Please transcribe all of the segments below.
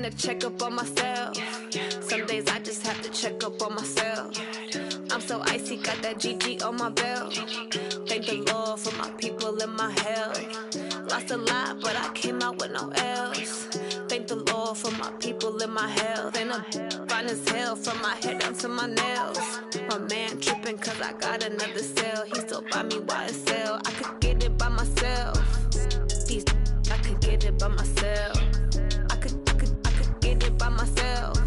to check up on myself. Some days I just have to check up on myself. I'm so icy, got that GG on my belt. Thank the Lord for my people and my health. Lost a lot, but I came out with no L's. Thank the Lord for my people and my health. And I'm fine as hell from my head down to my nails. My man tripping cause I got another cell. He still buy me YSL. I could get it by myself. These I could get it by myself. I could get it by myself.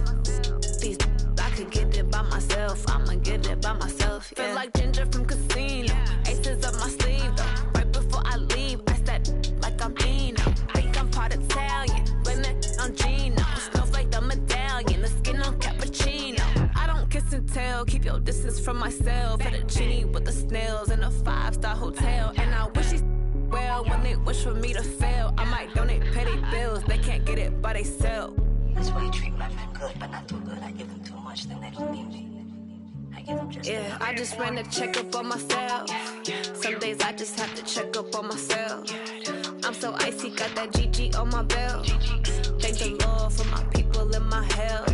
These I could get it by myself. I'ma get it by myself. Yeah. Feel like Ginger from Casino. Aces up my sleeve though. Right before I leave, I said like I'm Dino. Think I'm part Italian. Blame it on Gino. Snowflake the medallion. The skin on cappuccino. I don't kiss and tell. Keep your distance from myself. At a genie with the snails in a 5-star hotel. And I wish he's well when they wish for me to fail. I might donate petty bills. They can't get it by they sell. That's why you treat my friend good, but not too good. I give them too much, then they don't need me. I give them just yeah, I just ran to check up on myself. Some days I just have to check up on myself. I'm so icy, got that GG on my belt. Thank the Lord for my people and my health.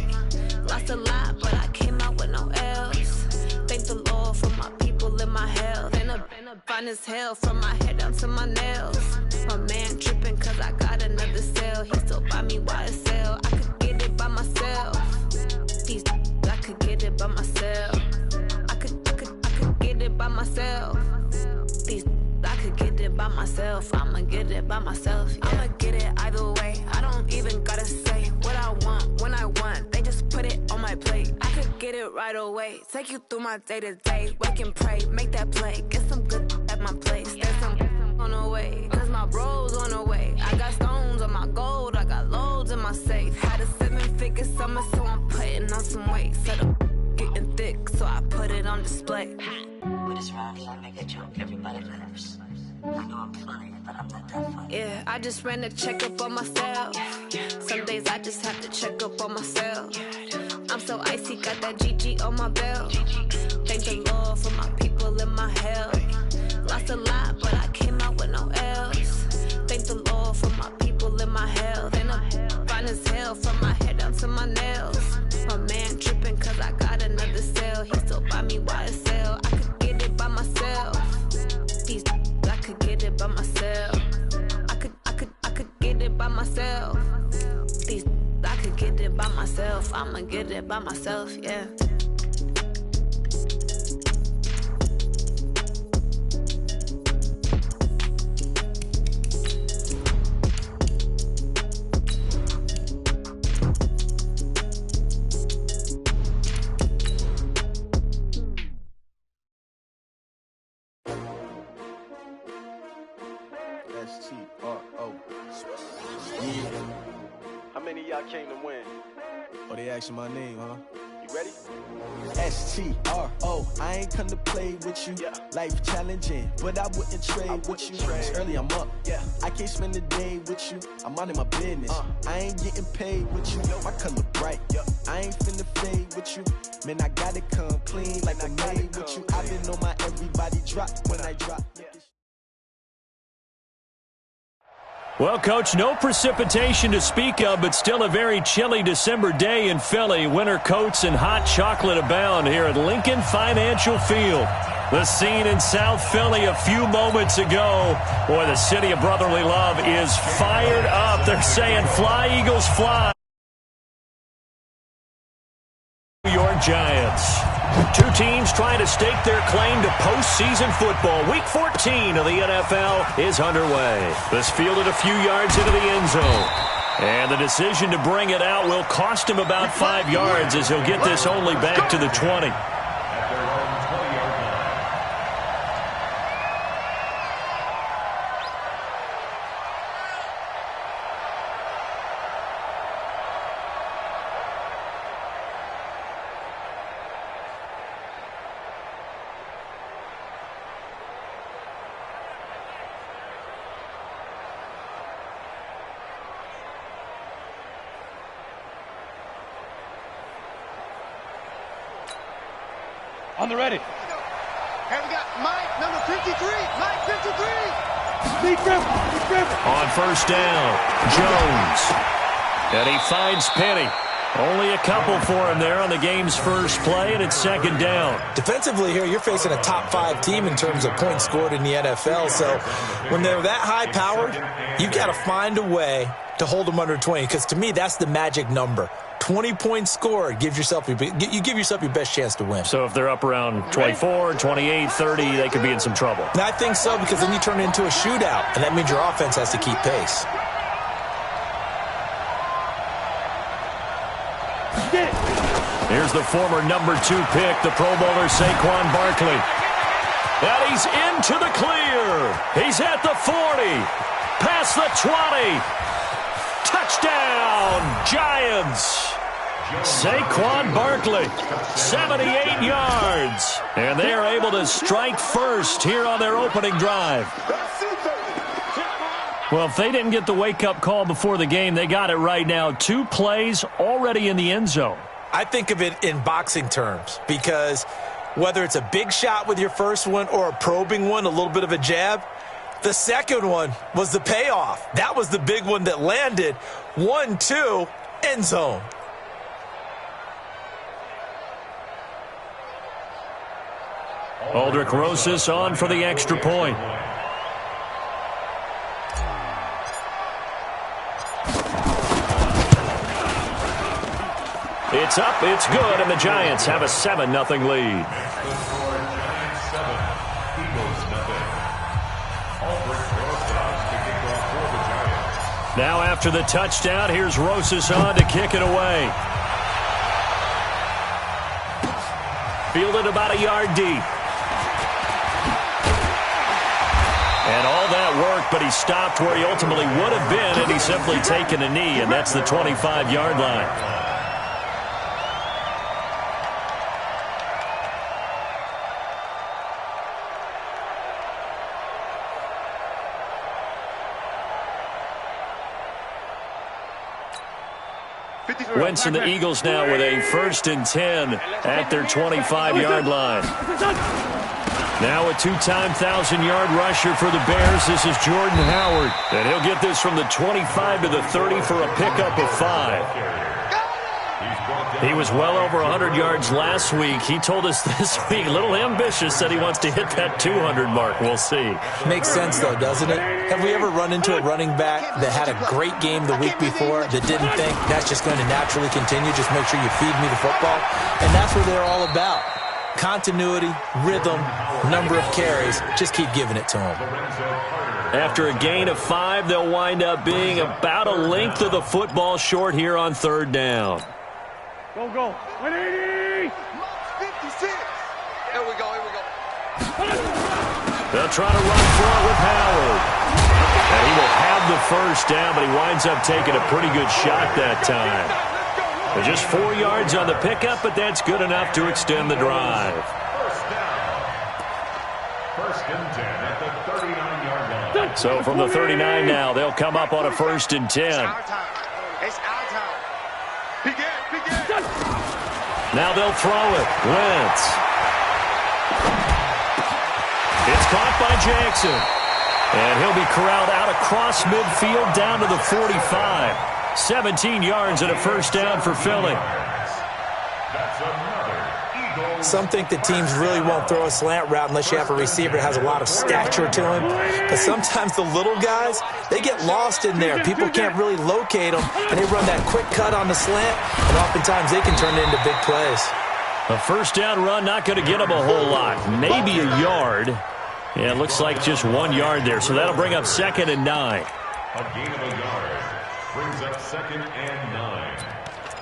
Lost a lot, but I came out with no L's. Thank the Lord for my people and my health. And I'm fine as hell from my head down to my nails. My man tripping cause I got another cell. He still buy me YSL. I could get it by myself. These I could get it by myself. I could get it by myself. These I could get it by myself. I'ma get it by myself. Yeah. I'ma get it either way. I don't even gotta say what I want when I want. They just put it on my plate. I could get it right away. Take you through my day to day. Wake and pray, make that play. Get some good at my place. There's some on the way, cause my bros on the way. I got stones on my gold. I got loads in my safe. Had a 7-figure summer, so I'm putting on some weight. Set up getting thick, so I put it on display. With this rhyme, I make a joke, everybody laughs. I know I'm funny, but I'm not that funny. Yeah, I just ran to check up on myself. Some days I just have to check up on myself. I'm so icy, got that GG on my belt. Thank the Lord for my people and my health. Lost a lot, but I came out with no L's. Thank the Lord for my people and my health. And I'm fine as hell from my head down to my nails. My man tripping cause I got another cell. He still buy me YSL. I could get it by myself. These I could get it by myself. I could get it by myself. These I could get it by myself. I'ma get it by myself, yeah. How many of y'all came to win? Oh, they asking my name, huh? You ready? STRO, I ain't come to play with you. Yeah. Life challenging, but I wouldn't trade with you. It's early, I'm up. Yeah. I can't spend the day with you. I'm minding my business. I ain't getting paid with you. My color bright. I ain't finna fade with you. Man, I gotta come clean like I made with you. I've been on my everybody drop when I drop. Well, Coach, no precipitation to speak of, but still a very chilly December day in Philly. Winter coats and hot chocolate abound here at Lincoln Financial Field. The scene in South Philly a few moments ago. Boy, the city of brotherly love is fired up. They're saying, fly, Eagles, fly. New York Giants. Two teams trying to stake their claim to postseason football. Week 14 of the NFL is underway. This fielded a few yards into the end zone. And the decision to bring it out will cost him about 5 yards as he'll get this only back to the 20. On the ready. Okay, we got Mike, number 53. Mike, 53. Steve Griffin. On first down, Jones. And he finds Penny. Only a couple for him there on the game's first play, and it's second down. Defensively here, you're facing a top-5 team in terms of points scored in the NFL. So when they're that high-powered, you've got to find a way to hold them under 20, because to me, that's the magic number. 20 points scored, you give yourself your best chance to win. So if they're up around 24, 28, 30, they could be in some trouble. And I think so, because then you turn it into a shootout, and that means your offense has to keep pace. Here's the former number 2 pick, the Pro Bowler Saquon Barkley. And he's into the clear. He's at the 40. Past the 20. Touchdown, Giants. Saquon Barkley, 78 yards. And they are able to strike first here on their opening drive. Well, if they didn't get the wake-up call before the game, they got it right now. 2 plays already in the end zone. I think of it in boxing terms, because whether it's a big shot with your first one or a probing one, a little bit of a jab, the second one was the payoff. That was the big one that landed. 1-2, end zone. Aldrich Rosas on for the extra point. It's up, it's good, and the Giants have a 7-0 lead. Now after the touchdown, here's Rosas on to kick it away. Fielded about a yard deep. And all that work, but he stopped where he ultimately would have been, and he's simply taken a knee, and that's the 25-yard line. Wentz and the Eagles now with a 1st and 10 at their 25-yard line. Now a 2-time 1,000-yard rusher for the Bears. This is Jordan Howard. And he'll get this from the 25 to the 30 for a pickup of 5. He was well over 100 yards last week. He told us this week, a little ambitious, said he wants to hit that 200 mark. We'll see. Makes sense, though, doesn't it? Have we ever run into a running back that had a great game the week before that didn't think that's just going to naturally continue? Just make sure you feed me the football. And that's what they're all about. Continuity, rhythm, number of carries. Just keep giving it to them. After a gain of 5, they'll wind up being about a length of the football short here on 3rd down. Go, go. 180. 56. Here we go, here we go. They'll try to run for it with Howard. And he will have the 1st down, but he winds up taking a pretty good shot that time. But just 4 yards on the pickup, but that's good enough to extend the drive. 1st and 10 at the 39-yard line. So from the 39 now, they'll come up on a 1st and 10. It's our time. It's our time. Begin. Now they'll throw it. Wentz. It's caught by Jackson. And he'll be corralled out across midfield down to the 45. 17 yards and a 1st down for Philly. Some think that teams really won't throw a slant route unless you have a receiver that has a lot of stature to him. But sometimes the little guys, they get lost in there. People can't really locate them, and they run that quick cut on the slant, and oftentimes they can turn it into big plays. A 1st down run, not going to get them a whole lot. Maybe a yard. Yeah, it looks like just 1 yard there, so that'll bring up 2nd and 9. A gain of a yard brings up 2nd and 9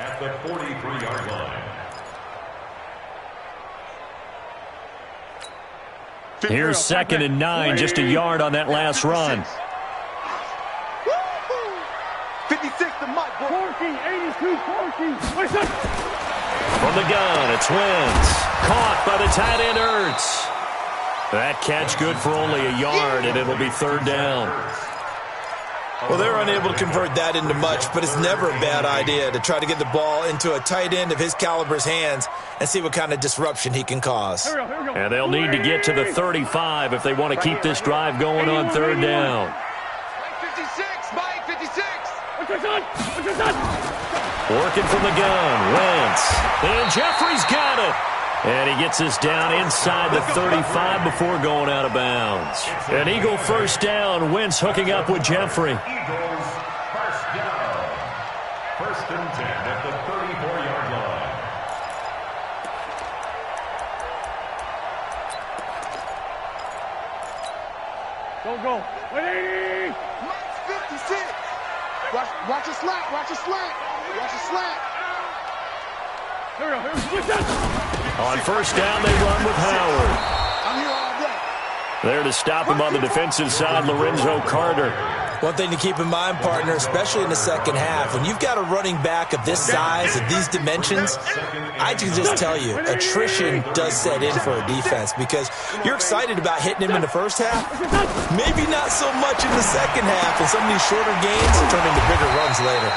at the 43-yard line. Here's 2nd and 9, just a yard on that last run. 56 to Mike. 14, 82, 14. From the gun, it's Wentz. Caught by the tight end, Ertz. That catch good for only a yard, and it'll be 3rd down. Well, they're unable to convert that into much, but it's never a bad idea to try to get the ball into a tight end of his caliber's hands and see what kind of disruption he can cause. And they'll need to get to the 35 if they want to keep this drive going on 3rd down. Mike 56, Mike 56. What's your son? Working from the gun, Wentz. And Jeffrey's got it. And he gets us down inside the 35 before going out of bounds. An Eagle first down. Wentz hooking up with Jeffrey. Eagles first down. First and 10 at the 34-yard line. Go. 180. Max 56. Watch your slant. Watch your slant. Watch your slant. Here we go. On first down, they run with Howard. I'm here all day. There to stop him on the defensive side, Lorenzo Carter. One thing to keep in mind, partner, especially in the second half, when you've got a running back of this size, of these dimensions, I can just tell you, attrition does set in for a defense because you're excited about hitting him in the first half, maybe not so much in the second half, and some of these shorter gains turn into bigger runs later.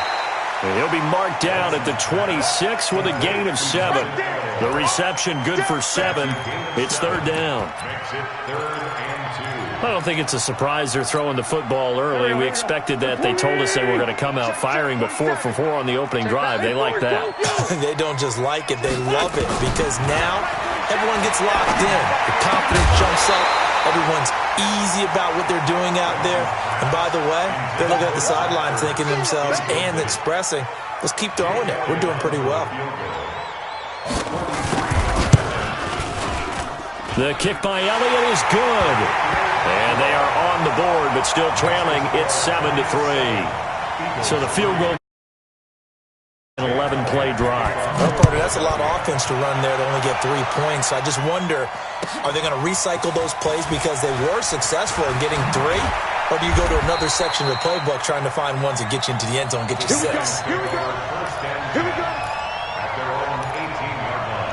And he'll be marked down at the 26 with a gain of 7. The reception good for 7. It's third down. I don't think it's a surprise they're throwing the football early. We expected that. They told us they were going to come out firing, but 4 for 4 on the opening drive. They like that. They don't just like it, they love it, because now everyone gets locked in. The confidence jumps up. Everyone's easy about what they're doing out there. And by the way, they're looking at the sideline thinking to themselves and expressing, let's keep throwing it. We're doing pretty well. The kick by Elliott is good. And they are on the board, but still trailing. It's 7-3. So the field goal, an 11-play drive. Well, partner, that's a lot of offense to run there to only get 3 points. So I just wonder, are they going to recycle those plays because they were successful in getting 3? Or do you go to another section of the playbook trying to find ones that get you into the end zone and get you 6? Here we go. At their own 18-yard line.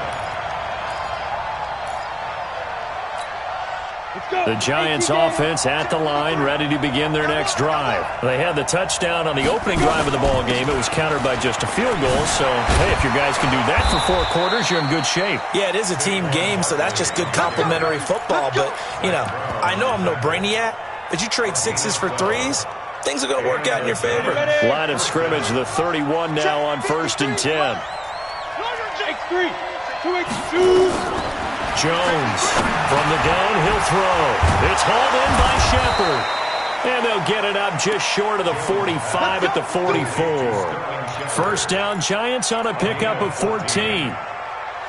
The Giants offense at the line, ready to begin their next drive. They had the touchdown on the opening drive of the ball game. It was countered by just a field goal. So, hey, if your guys can do that for 4 quarters, you're in good shape. Yeah, it is a team game, so that's just good complimentary football. But, you know, I know I'm no brainiac, but you trade 6s for 3s, things are going to work out in your favor. Line of scrimmage, the 31 now on first and 10. Take 3. 2-2. Jones from the gun, he'll throw. It's hauled in by Shepard. And they'll get it up just short of the 45 at the 44. First down, Giants on a pickup of 14.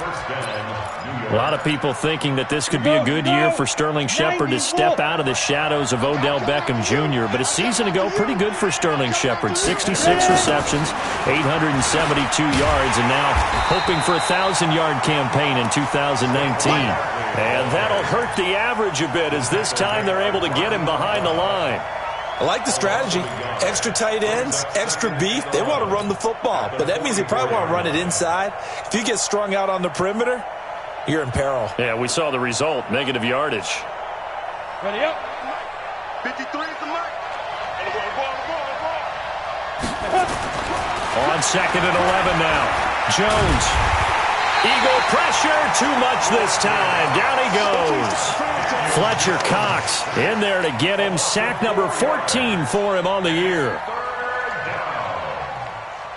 A lot of people thinking that this could be a good year for Sterling Shepard to step out of the shadows of Odell Beckham Jr. But a season ago, pretty good for Sterling Shepard. 66 receptions, 872 yards, and now hoping for a 1,000-yard campaign in 2019. And that'll hurt the average a bit as this time they're able to get him behind the line. I like the strategy. Extra tight ends, extra beef. They want to run the football, but that means they probably want to run it inside. If you get strung out on the perimeter, you're in peril. Yeah, we saw the result. Negative yardage. Ready up. 53 is the mark. On second and 11 now. Jones. Eagle pressure. Too much this time. Down he goes. Fletcher Cox in there to get him. Sack number 14 for him on the year.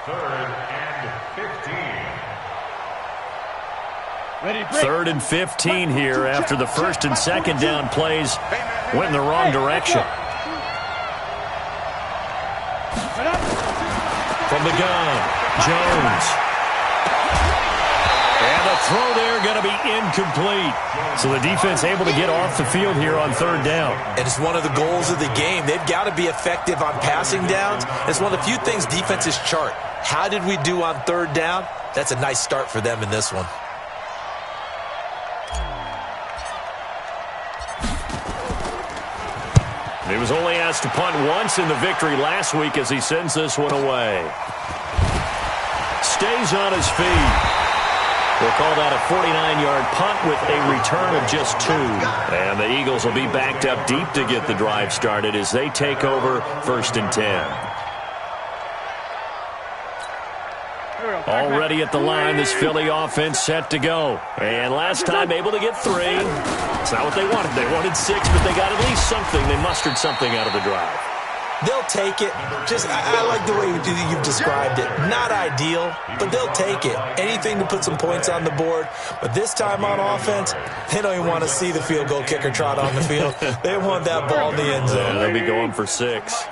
Third and 15. Third and 15 here after the first and second down plays went in the wrong direction. From the gun, Jones. And the throw there going to be incomplete. So the defense able to get off the field here on third down. And it's one of the goals of the game. They've got to be effective on passing downs. It's one of the few things defenses chart. How did we do on third down? That's a nice start for them in this one. He was only asked to punt once in the victory last week as he sends this one away. Stays on his feet. We'll call that a 49-yard punt with a return of just 2. And the Eagles will be backed up deep to get the drive started as they take over first and 10. Already at the line, this Philly offense set to go. And last time able to get 3. It's not what they wanted. They wanted 6, but they got at least something. They mustered something out of the drive. They'll take it. I like the way you've described it. Not ideal, but they'll take it. Anything to put some points on the board. But this time on offense, they don't even want to see the field goal kicker trot on the field. They want that ball in the end zone. Yeah, they'll be going for 6.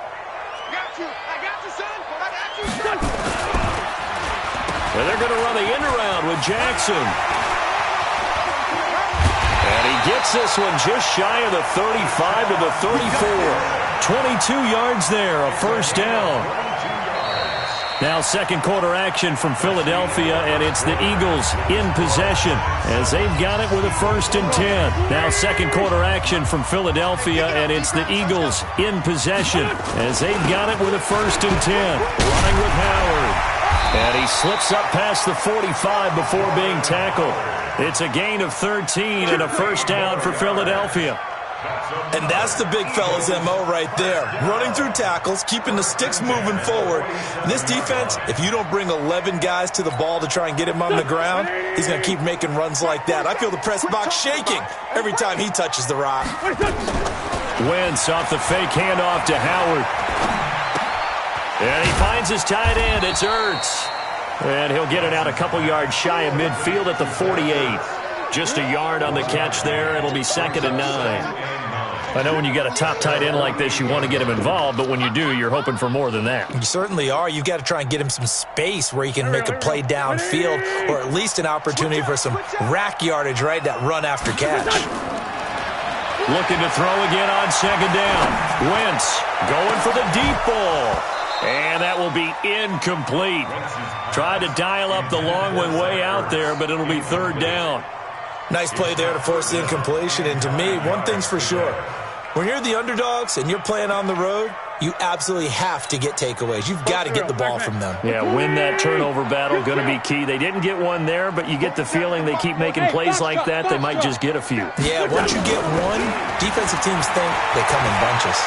And they're going to run the end around with Jackson. And he gets this one just shy of the 35 to the 34. 22 yards there, a first down. Now second quarter action from Philadelphia, and it's the Eagles in possession as they've got it with a 1st and 10. Now second quarter action from Philadelphia, and it's the Eagles in possession as they've got it with a 1st and 10. Running with Howard. And he slips up past the 45 before being tackled. It's a gain of 13 and a first down for Philadelphia. And that's the big fella's MO right there. Running through tackles, keeping the sticks moving forward. And this defense, if you don't bring 11 guys to the ball to try and get him on the ground, he's going to keep making runs like that. I feel the press box shaking every time he touches the rock. Wentz off the fake handoff to Howard. And he finds his tight end. It's Ertz. And he'll get it out a couple yards shy of midfield at the 48. Just a yard on the catch there. It'll be 2nd and 9. I know when you got a top tight end like this, you want to get him involved, but when you do, you're hoping for more than that. You certainly are. You've got to try and get him some space where he can make a play downfield, or at least an opportunity for some rack yardage, right? That run after catch. Looking to throw again on 2nd down. Wentz going for the deep ball. And that will be incomplete. Tried to dial up the long one way out there, but it'll be 3rd down. Nice play there to force the incompletion. And to me, one thing's for sure. When you're the underdogs and you're playing on the road, you absolutely have to get takeaways. You've got to get the ball from them. Yeah, win that turnover battle, going to be key. They didn't get one there, but you get the feeling they keep making plays like that, they might just get a few. Yeah, once you get one, defensive teams think they come in bunches.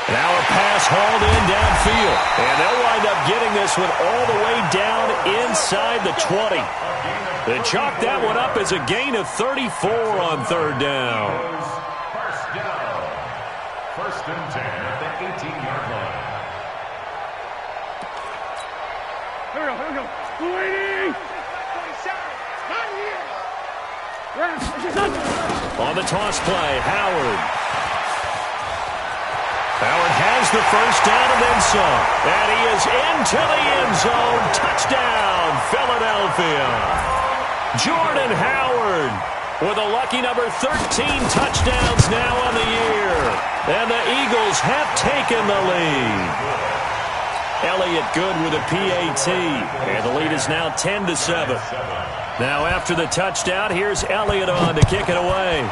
Now a pass hauled in downfield. And they'll wind up getting this one all the way down inside the 20. They chalk that one up as a gain of 34 on 3rd down. First and 10 at the 18-yard line. Here we go. On the toss play, Howard. Howard has the first down and then some. And he is into the end zone. Touchdown, Philadelphia. Jordan Howard with a lucky number 13 touchdowns now on the year. And the Eagles have taken the lead. Elliott good with a PAT. And the lead is now 10-7. Now after the touchdown, here's Elliott on to kick it away.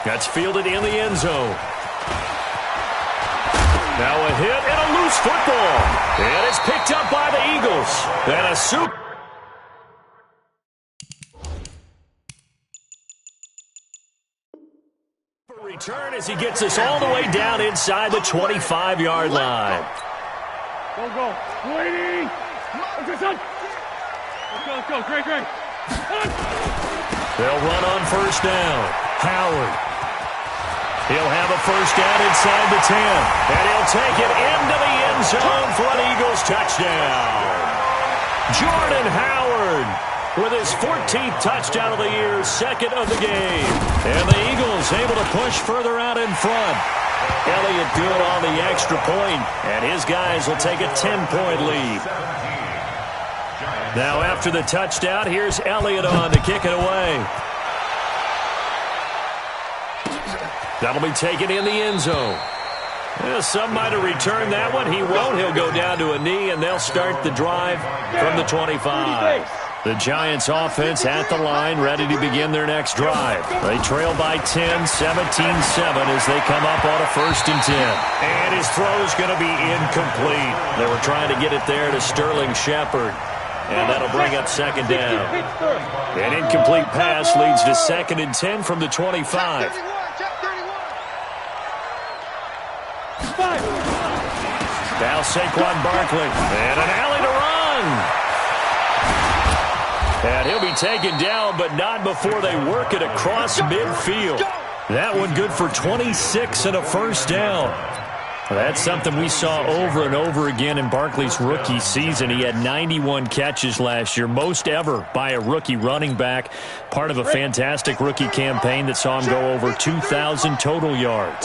That's fielded in the end zone. Now a hit and a loose football. And it's picked up by the Eagles. And a super return as he gets us all the way down inside the 25-yard line. Go. Waiting. Let's go. Great. They'll run on first down. Howard. He'll have a first down inside the 10. And he'll take it into the end zone for an Eagles touchdown. Jordan Howard with his 14th touchdown of the year, 2nd of the game. And the Eagles able to push further out in front. Elliott good on the extra point, and his guys will take a 10-point lead. Now after the touchdown, here's Elliott on to kick it away. That'll be taken in the end zone. Well, some might have returned that one. He won't. He'll go down to a knee, and they'll start the drive from the 25. The Giants offense at the line, ready to begin their next drive. They trail by 10, 17-7 as they come up on a 1st and 10. And his throw's going to be incomplete. They were trying to get it there to Sterling Shepard. And that'll bring up 2nd down. An incomplete pass leads to 2nd and 10 from the 25. Now Saquon Barkley. And an alley to run. And he'll be taken down, but not before they work it across midfield. That one good for 26 and a first down. That's something we saw over and over again in Barkley's rookie season. He had 91 catches last year, most ever by a rookie running back, part of a fantastic rookie campaign that saw him go over 2,000 total yards.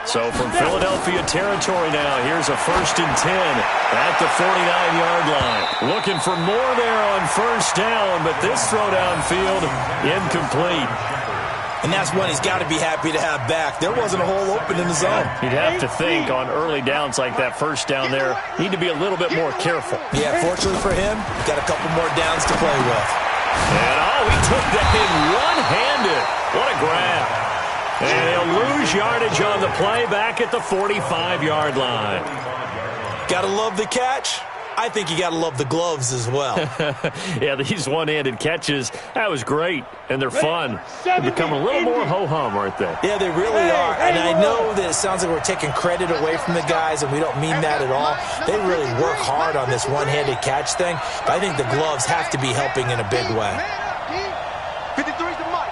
So from Philadelphia territory now, here's a 1st and 10 at the 49-yard line. Looking for more there on first down, but this throw downfield incomplete. And that's one he's got to be happy to have back. There wasn't a hole open in the zone. You'd have to think on early downs like that first down there, need to be a little bit more careful. Yeah, fortunately for him, he's got a couple more downs to play with. And he took that in one-handed. What a grab. And he'll lose yardage on the play back at the 45-yard line. Got to love the catch. I think you got to love the gloves as well. Yeah, these one-handed catches, that was great, and they're fun. They're becoming a little more ho-hum, aren't they? Yeah, they really are. And I know that it sounds like we're taking credit away from the guys, and we don't mean that at all. They really work hard on this one-handed catch thing, but I think the gloves have to be helping in a big way. 53's the mic.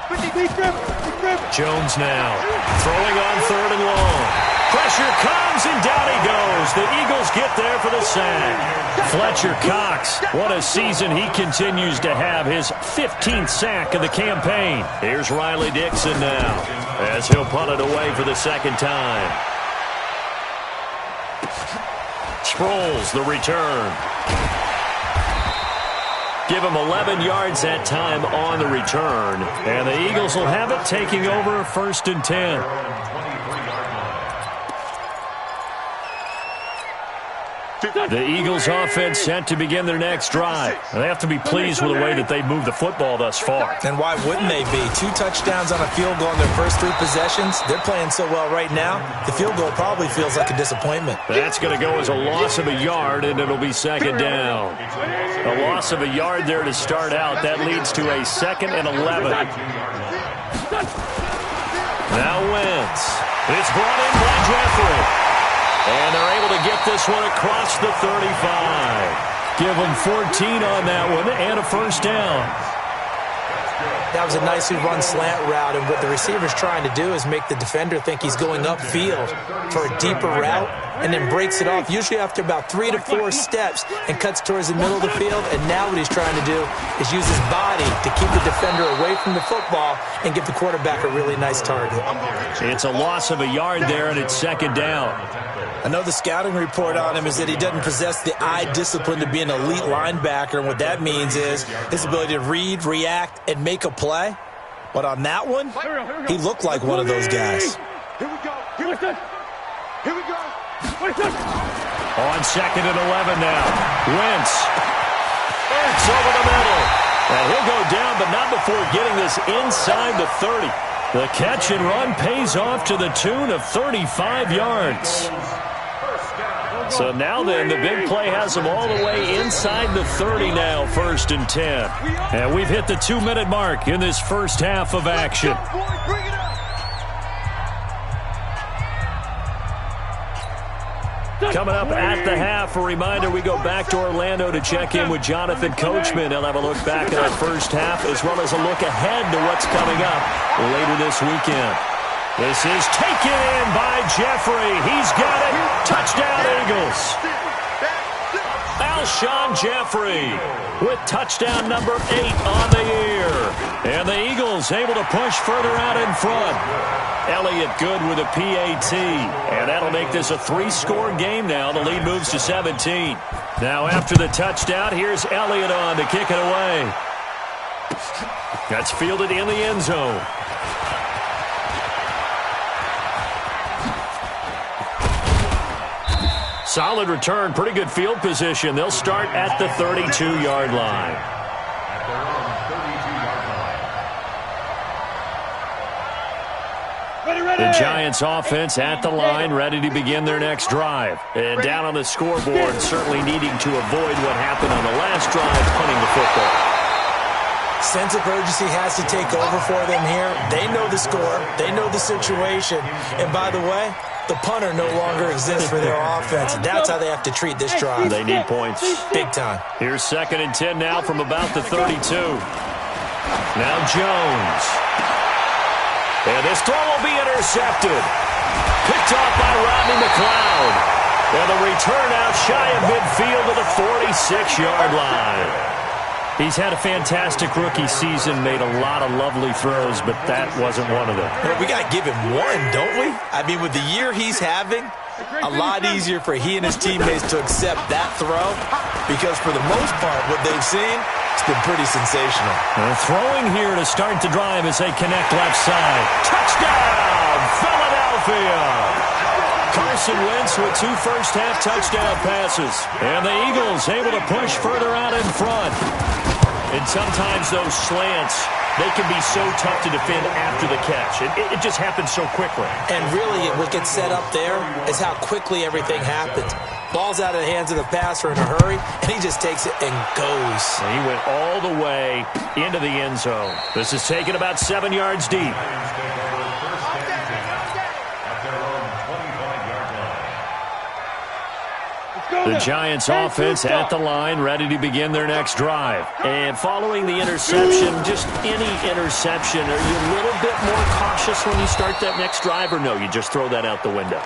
Jones now throwing on 3rd and long. Pressure comes, and down he goes. The Eagles get there for the sack. Fletcher Cox, what a season he continues to have. His 15th sack of the campaign. Here's Riley Dixon now as he'll punt it away for the second time. Sproles, the return. Give him 11 yards that time on the return. And the Eagles will have it, taking over 1st and 10. The Eagles offense set to begin their next drive. They have to be pleased with the way that they've moved the football thus far. And why wouldn't they be? 2 touchdowns on a field goal in their first 3 possessions. They're playing so well right now, the field goal probably feels like a disappointment. That's going to go as a loss of a yard, and it'll be 2nd down. A loss of a yard there to start out. That leads to a 2nd and 11. Now Wentz. It's brought in by Jeffrey. And they're able to get this one across the 35. Give them 14 on that one and a first down. That was a nicely run slant route, and what the receiver's trying to do is make the defender think he's going upfield for a deeper route, and then breaks it off, usually after about 3 to 4 steps, and cuts towards the middle of the field. And now what he's trying to do is use his body to keep the defender away from the football and give the quarterback a really nice target. It's a loss of a yard there, and it's 2nd down. I know the scouting report on him is that he doesn't possess the eye discipline to be an elite linebacker, and what that means is his ability to read, react, and make a play. But on that one, he looked like one of those guys. Here we go. Here we go. On 2nd and 11 now. Wentz. It's over the middle. And he'll go down, but not before getting this inside the 30. The catch and run pays off to the tune of 35 yards. So now then, the big play has them all the way inside the 30 now, 1st and 10. And we've hit the 2-minute mark in this first half of action. Coming up at the half, a reminder, we go back to Orlando to check in with Jonathan Coachman. He'll have a look back at our first half as well as a look ahead to what's coming up later this weekend. This is taken in by Jeffrey. He's got it. Touchdown, Eagles. Alshon Jeffrey with touchdown number 8 on the year. And the Eagles able to push further out in front. Elliott good with a PAT. And that'll make this a 3-score game now. The lead moves to 17. Now after the touchdown, here's Elliott on to kick it away. That's fielded in the end zone. Solid return, pretty good field position. They'll start at the 32-yard line. The Giants offense at the line, ready to begin their next drive. And down on the scoreboard, certainly needing to avoid what happened on the last drive, punting the football. Sense of urgency has to take over for them here. They know the score. They know the situation. And by the way, The punter no longer exists for their offense, and that's how they have to treat this drive. They need points. Big time. Here's 2nd and 10 now from about the 32. Now Jones. And this throw will be intercepted. Picked off by Rodney McLeod. And the return out shy of midfield to the 46-yard line. He's had a fantastic rookie season, made a lot of lovely throws, but that wasn't one of them. Well, we got to give him one, don't we? I mean, with the year he's having, a lot easier for he and his teammates to accept that throw because for the most part, what they've seen, it's been pretty sensational. Throwing here to start the drive as they connect left side. Touchdown, Philadelphia! Carson Wentz with 2 first-half touchdown passes. And the Eagles able to push further out in front. And sometimes those slants, they can be so tough to defend after the catch. It just happens so quickly. And really, what gets set up there is how quickly everything happens. Ball's out of the hands of the passer in a hurry, and he just takes it and goes. And he went all the way into the end zone. This is taken about 7 yards deep. The Giants offense at the line, ready to begin their next drive. And following the interception, just any interception, are you a little bit more cautious when you start that next drive, or no, you just throw that out the window?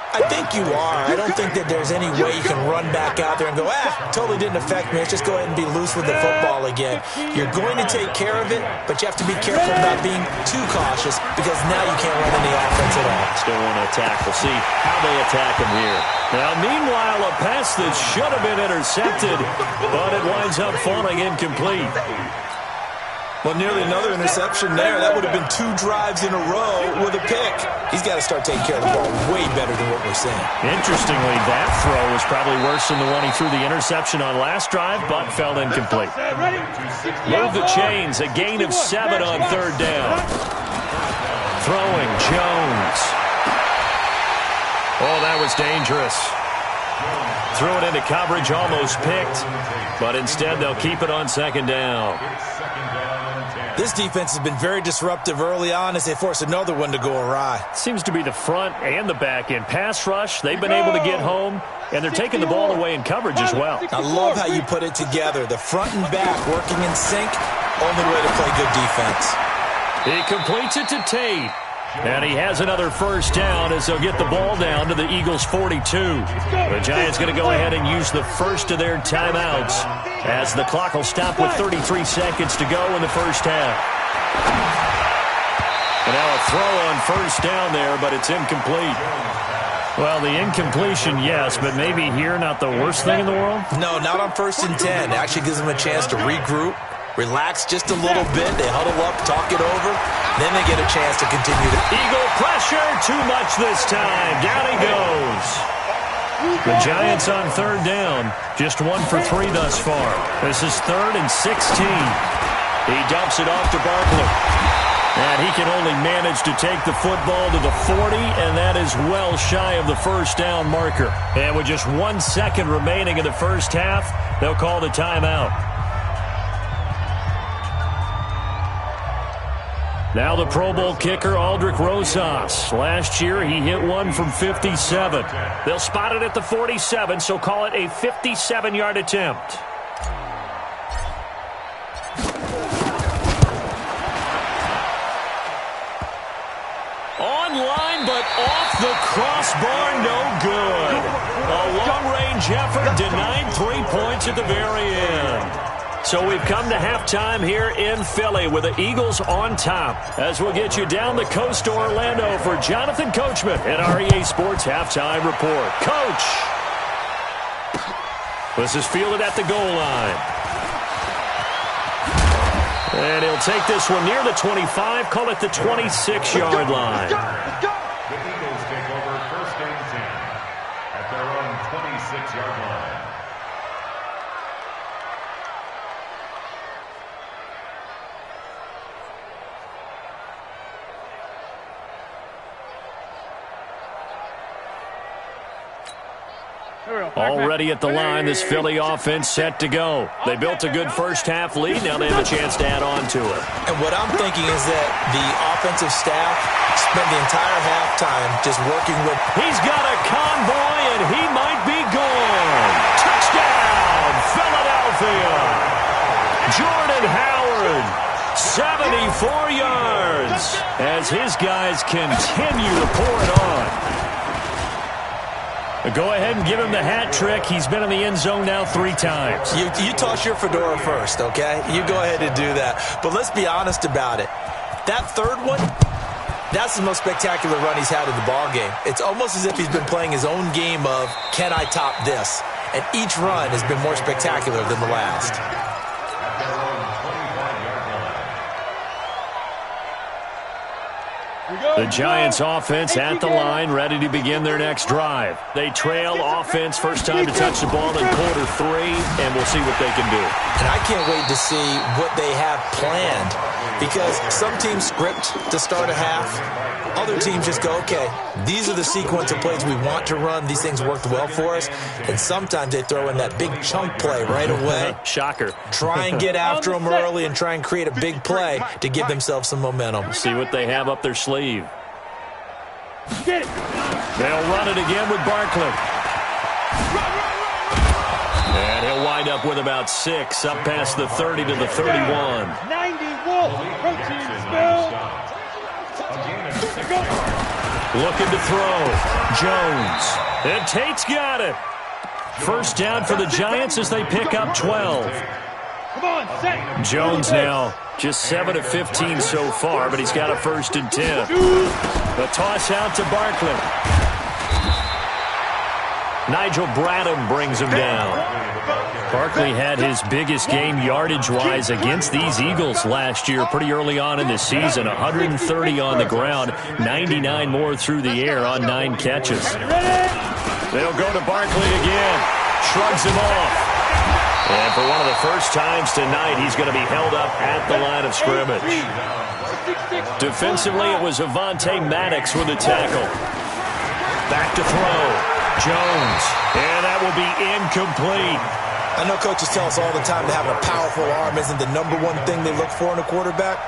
I think you are. I don't think that there's any way you can run back out there and go, totally didn't affect me. Let's just go ahead and be loose with the football again. You're going to take care of it, but you have to be careful about being too cautious because now you can't run any offense at all. Still want to attack. We'll see how they attack him here. Now, meanwhile, a pass that should have been intercepted, but it winds up falling incomplete. Well, nearly another interception there. That would have been 2 drives in a row with a pick. He's got to start taking care of the ball way better than what we're seeing. Interestingly, that throw was probably worse than the one he threw the interception on last drive, but fell incomplete. Move the chains, a gain of 7 on 3rd down. Throwing, Jones. Oh, that was dangerous. Threw it into coverage, almost picked, but instead they'll keep it on 2nd down. This defense has been very disruptive early on as they force another one to go awry. Seems to be the front and the back end. Pass rush, they've been able to get home, and they're taking the ball away in coverage as well. I love how you put it together. The front and back working in sync, only way to play good defense. He completes it to Tate. And he has another 1st down as they'll get the ball down to the Eagles' 42. The Giants going to go ahead and use the first of their timeouts as the clock will stop with 33 seconds to go in the first half. And now a throw on 1st down there, but it's incomplete. Well, the incompletion, yes, but maybe here not the worst thing in the world? No, not on 1st and 10. It actually gives them a chance to regroup, relax just a little bit. They huddle up, talk it over. Then they get a chance to continue to... Eagle pressure, too much this time. Down he goes. The Giants on 3rd down. Just 1 for 3 thus far. This is 3rd and 16. He dumps it off to Barkley. And he can only manage to take the football to the 40, and that is well shy of the 1st down marker. And with just 1 second remaining in the first half, they'll call the timeout. Now the Pro Bowl kicker, Aldrick Rosas. Last year, he hit one from 57. They'll spot it at the 47, so call it a 57-yard attempt. Online, but off the crossbar, no good. A long-range effort denied 3 points at the very end. So we've come to halftime here in Philly with the Eagles on top. As we'll get you down the coast to Orlando for Jonathan Coachman at REA Sports Halftime Report. Coach! This is fielded at the goal line. And he'll take this one near the 25, call it the 26-yard line. The Eagles take over 1st and 10 at their own 26-yard line. Already at the line, this Philly offense set to go. They built a good first-half lead. Now they have a chance to add on to it. And what I'm thinking is that the offensive staff spent the entire halftime just working with. He's got a convoy, and he might be gone. Touchdown, Philadelphia. Jordan Howard, 74 yards, as his guys continue to pour it on. Go ahead and give him the hat trick. He's been in the end zone now 3 times. You toss your fedora first, okay? You go ahead and do that. But let's be honest about it. That third one, that's the most spectacular run he's had in the ballgame. It's almost as if he's been playing his own game of, can I top this? And each run has been more spectacular than the last. The Giants offense at the line, ready to begin their next drive. They trail offense, first time to touch the ball in quarter 3, and we'll see what they can do. And I can't wait to see what they have planned, because some teams script to start a half. Other teams just go, okay, these are the sequence of plays we want to run. These things worked well for us. And sometimes they throw in that big chunk play right away. Shocker. Try and get after them early and try and create a big play to give themselves some momentum. See what they have up their sleeve. Get it. They'll run it again with Barkley. And he'll wind up with about 6, up past the 30 to the 31. 90 Wolf, protein spill. Looking to throw. Jones. And Tate's got it. First down for the Giants as they pick up 12. Come on, set. Jones now just 7 of 15 so far, but he's got a 1st and 10. The toss out to Barkley. Nigel Bradham brings him down. Barkley had his biggest game yardage-wise against these Eagles last year pretty early on in the season. 130 on the ground, 99 more through the air on 9 catches. They'll go to Barkley again. Shrugs him off. And for one of the first times tonight, he's going to be held up at the line of scrimmage. Defensively, it was Avonte Maddox with a tackle. Back to throw. Jones. And that will be incomplete. I know coaches tell us all the time that having a powerful arm isn't the #1 thing they look for in a quarterback.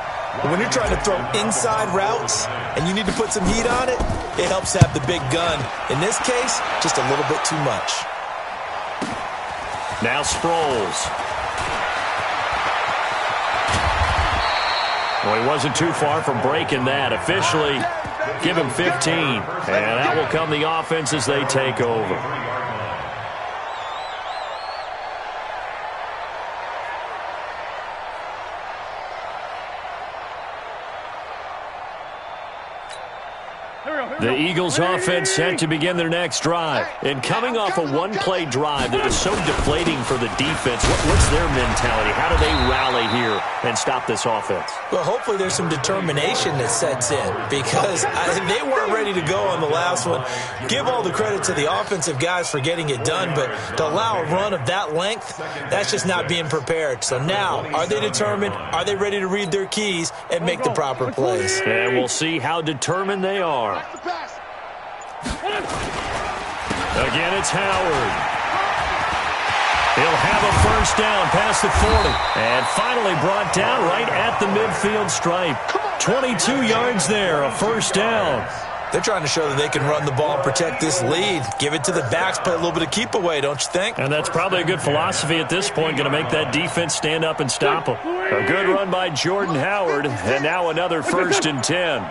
But when you're trying to throw inside routes and you need to put some heat on it, it helps have the big gun. In this case, just a little bit too much. Now Sproles. Well, he wasn't too far from breaking that. Officially, give him 15. And that will come the offense as they take over. The Eagles offense set to begin their next drive. And coming off a one-play drive that was so deflating for the defense, what's their mentality? How do they rally here and stop this offense? Well, hopefully there's some determination that sets in, because they weren't ready to go on the last one. Give all the credit to the offensive guys for getting it done, but to allow a run of that length, that's just not being prepared. So now, are they determined? Are they ready to read their keys and make the proper plays? And we'll see how determined they are. Again, it's Howard. He'll have a first down past the 40. And finally brought down right at the midfield stripe. 22 yards there, a first down. They're trying to show that they can run the ball and protect this lead. Give it to the backs, play a little bit of keep away, don't you think? And that's probably a good philosophy at this point, going to make that defense stand up and stop them. A good run by Jordan Howard, and now another 1st and 10.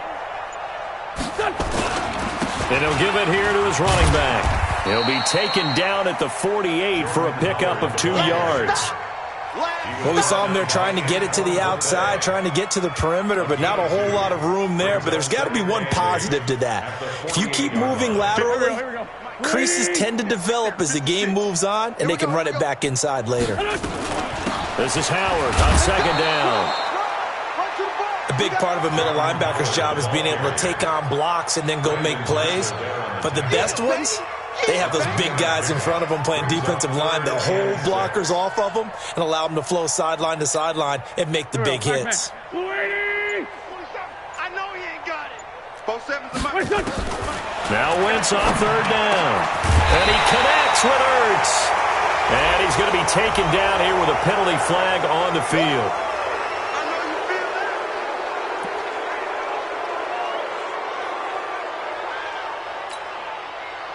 And he'll give it here to his running back. He'll be taken down at the 48 for a pickup of 2 yards. Well, we saw him there trying to get it to the outside, trying to get to the perimeter, but not a whole lot of room there. But there's got to be one positive to that. If you keep moving laterally, creases tend to develop as the game moves on, and they can run it back inside later. This is Howard on 2nd down. A big part of a middle linebacker's job is being able to take on blocks and then go make plays. But the best ones, they have those big guys in front of them playing defensive line that hold blockers off of them and allow them to flow sideline to sideline and make the big hits. I know he ain't got it. Now Wentz on 3rd down. And he connects hits with Ertz. And he's going to be taken down here with a penalty flag on the field.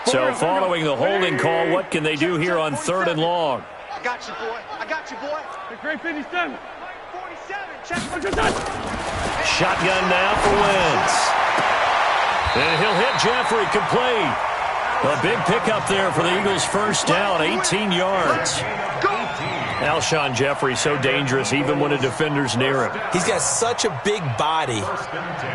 So following the holding call, what can they do here on 3rd and long? I got you, boy. I got you, boy. Great 57. 47. Check. Shotgun now for Wentz. And he'll hit Jeffrey complete. A big pickup there for the Eagles' first down, 18 yards. Alshon Jeffrey so dangerous even when a defender's near him. He's got such a big body,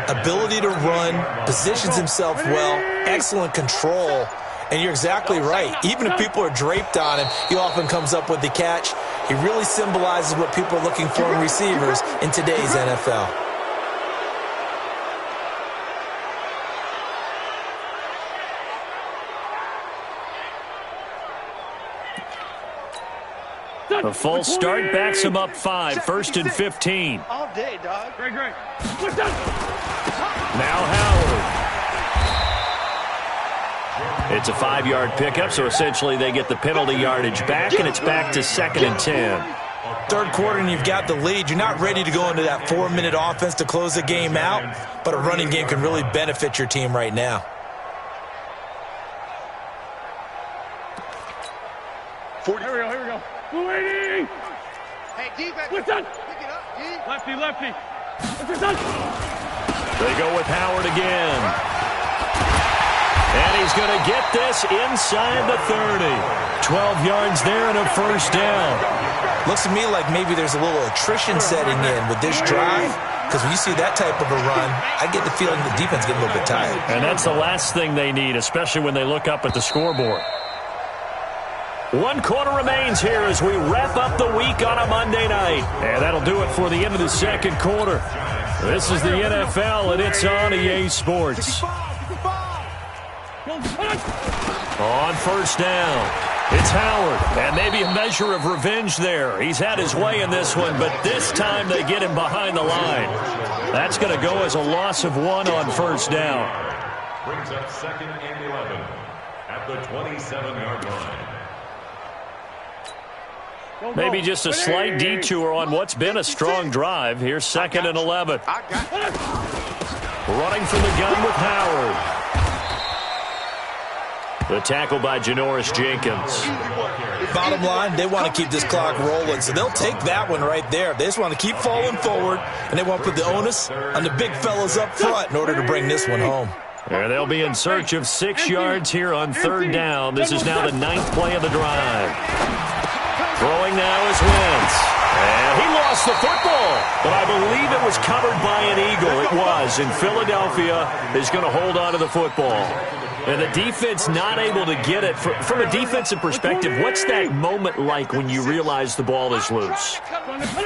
ability to run, positions himself well, excellent control. And you're exactly right. Even if people are draped on him, he often comes up with the catch. He really symbolizes what people are looking for in receivers in today's NFL. A false start backs him up 5, 1st and 15. All day, dog. Great. Now Howard. It's a 5-yard pickup, so essentially they get the penalty yardage back, and it's back to 2nd and 10. Third quarter and you've got the lead. You're not ready to go into that 4-minute offense to close the game out, but a running game can really benefit your team right now. Here we go. 280. Hey, D-back. What's that? Pick it up, D. Lefty. What's that? They go with Howard again. And he's going to get this inside the 30. 12 yards there and a first down. Looks to me like maybe there's a little attrition setting in with this drive, because when you see that type of a run, I get the feeling the defense get a little bit tired. And that's the last thing they need, especially when they look up at the scoreboard. 1 quarter remains here as we wrap up the week on a Monday night. And that'll do it for the end of the second quarter. This is the NFL, and it's on EA Sports. On first down, it's Howard, and maybe a measure of revenge there. He's had his way in this one, but this time they get him behind the line. That's going to go as a loss of 1 on first down. Brings up 2nd and 11 at the 27-yard line. Maybe just a slight detour on what's been a strong drive. Here's 2nd and 11. Running from the gun with Howard. The tackle by Janoris Jenkins. Bottom line, they want to keep this clock rolling, so they'll take that one right there. They just want to keep falling forward, and they want to put the onus on the big fellas up front in order to bring this one home. And they'll be in search of 6 yards here on 3rd down. This is now the 9th play of the drive. Throwing now is Wentz. And he lost the football, but I believe it was covered by an Eagle. It was, and Philadelphia is going to hold on to the football. And the defense not able to get it. From a defensive perspective, what's that moment like when you realize the ball is loose?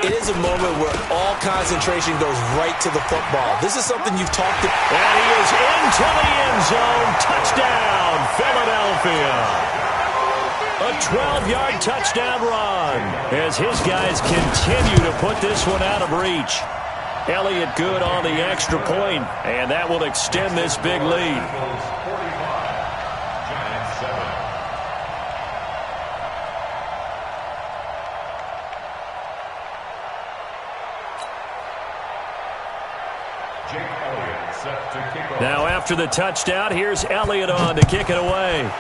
It is a moment where all concentration goes right to the football. This is something you've talked about. And he is into the end zone. Touchdown, Philadelphia. A 12-yard touchdown run as his guys continue to put this one out of reach. Elliott good on the extra point, and that will extend this big lead. Now after the touchdown, here's Elliott on to kick it away.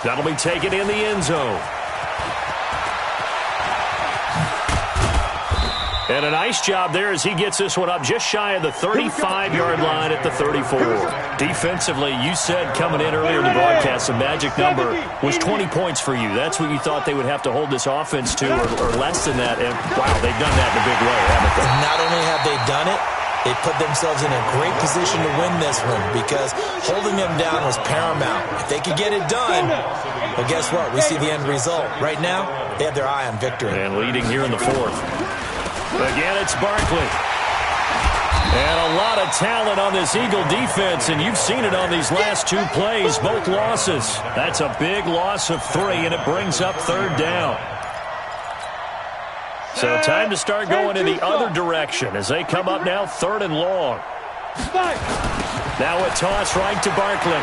That'll be taken in the end zone. And a nice job there as he gets this one up just shy of the 35-yard line at the 34. Defensively, you said coming in earlier in the broadcast, the magic number was 20 points for you. That's what you thought they would have to hold this offense to, or less than that. And, wow, they've done that in a big way, haven't they? Not only have they done it, they put themselves in a great position to win this one because holding them down was paramount. If they could get it done, well, guess what? We see the end result. Right now, they have their eye on victory. And leading here in the 4th. Again, it's Barkley. And a lot of talent on this Eagle defense, and you've seen it on these last 2 plays, both losses. That's a big loss of 3, and it brings up 3rd down. So time to start going in the other direction as they come up now 3rd and long. Now a toss right to Barkley.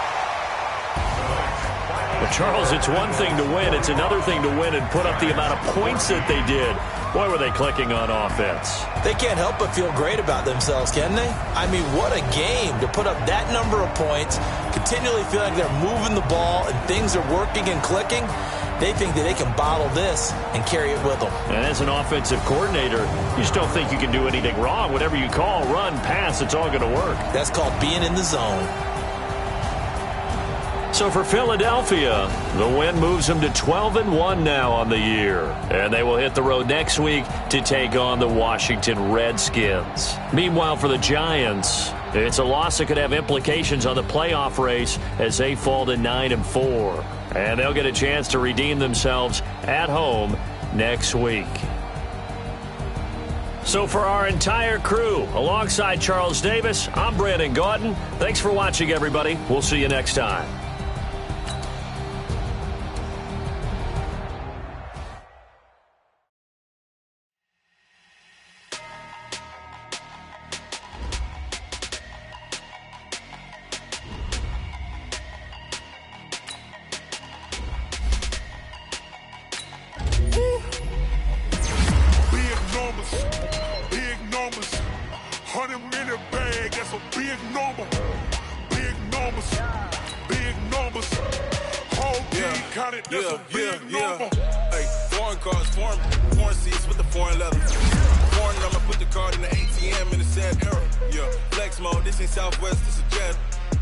Well, Charles, it's one thing to win. It's another thing to win and put up the amount of points that they did. Boy, were they clicking on offense. They can't help but feel great about themselves, can they? I mean, what a game to put up that number of points, continually feel like they're moving the ball and things are working and clicking. They think that they can bottle this and carry it with them. And as an offensive coordinator, you just don't think you can do anything wrong. Whatever you call, run, pass, it's all going to work. That's called being in the zone. So for Philadelphia, the win moves them to 12-1 now on the year. And they will hit the road next week to take on the Washington Redskins. Meanwhile, for the Giants, it's a loss that could have implications on the playoff race as they fall to 9-4. And they'll get a chance to redeem themselves at home next week. So for our entire crew, alongside Charles Davis, I'm Brandon Gaudin. Thanks for watching, everybody. We'll see you next time. Hey, foreign cars, foreign seats with the foreign leather. Foreign number, put the card in the ATM in the sad era. Yeah, flex mode, this ain't Southwest, this is jet.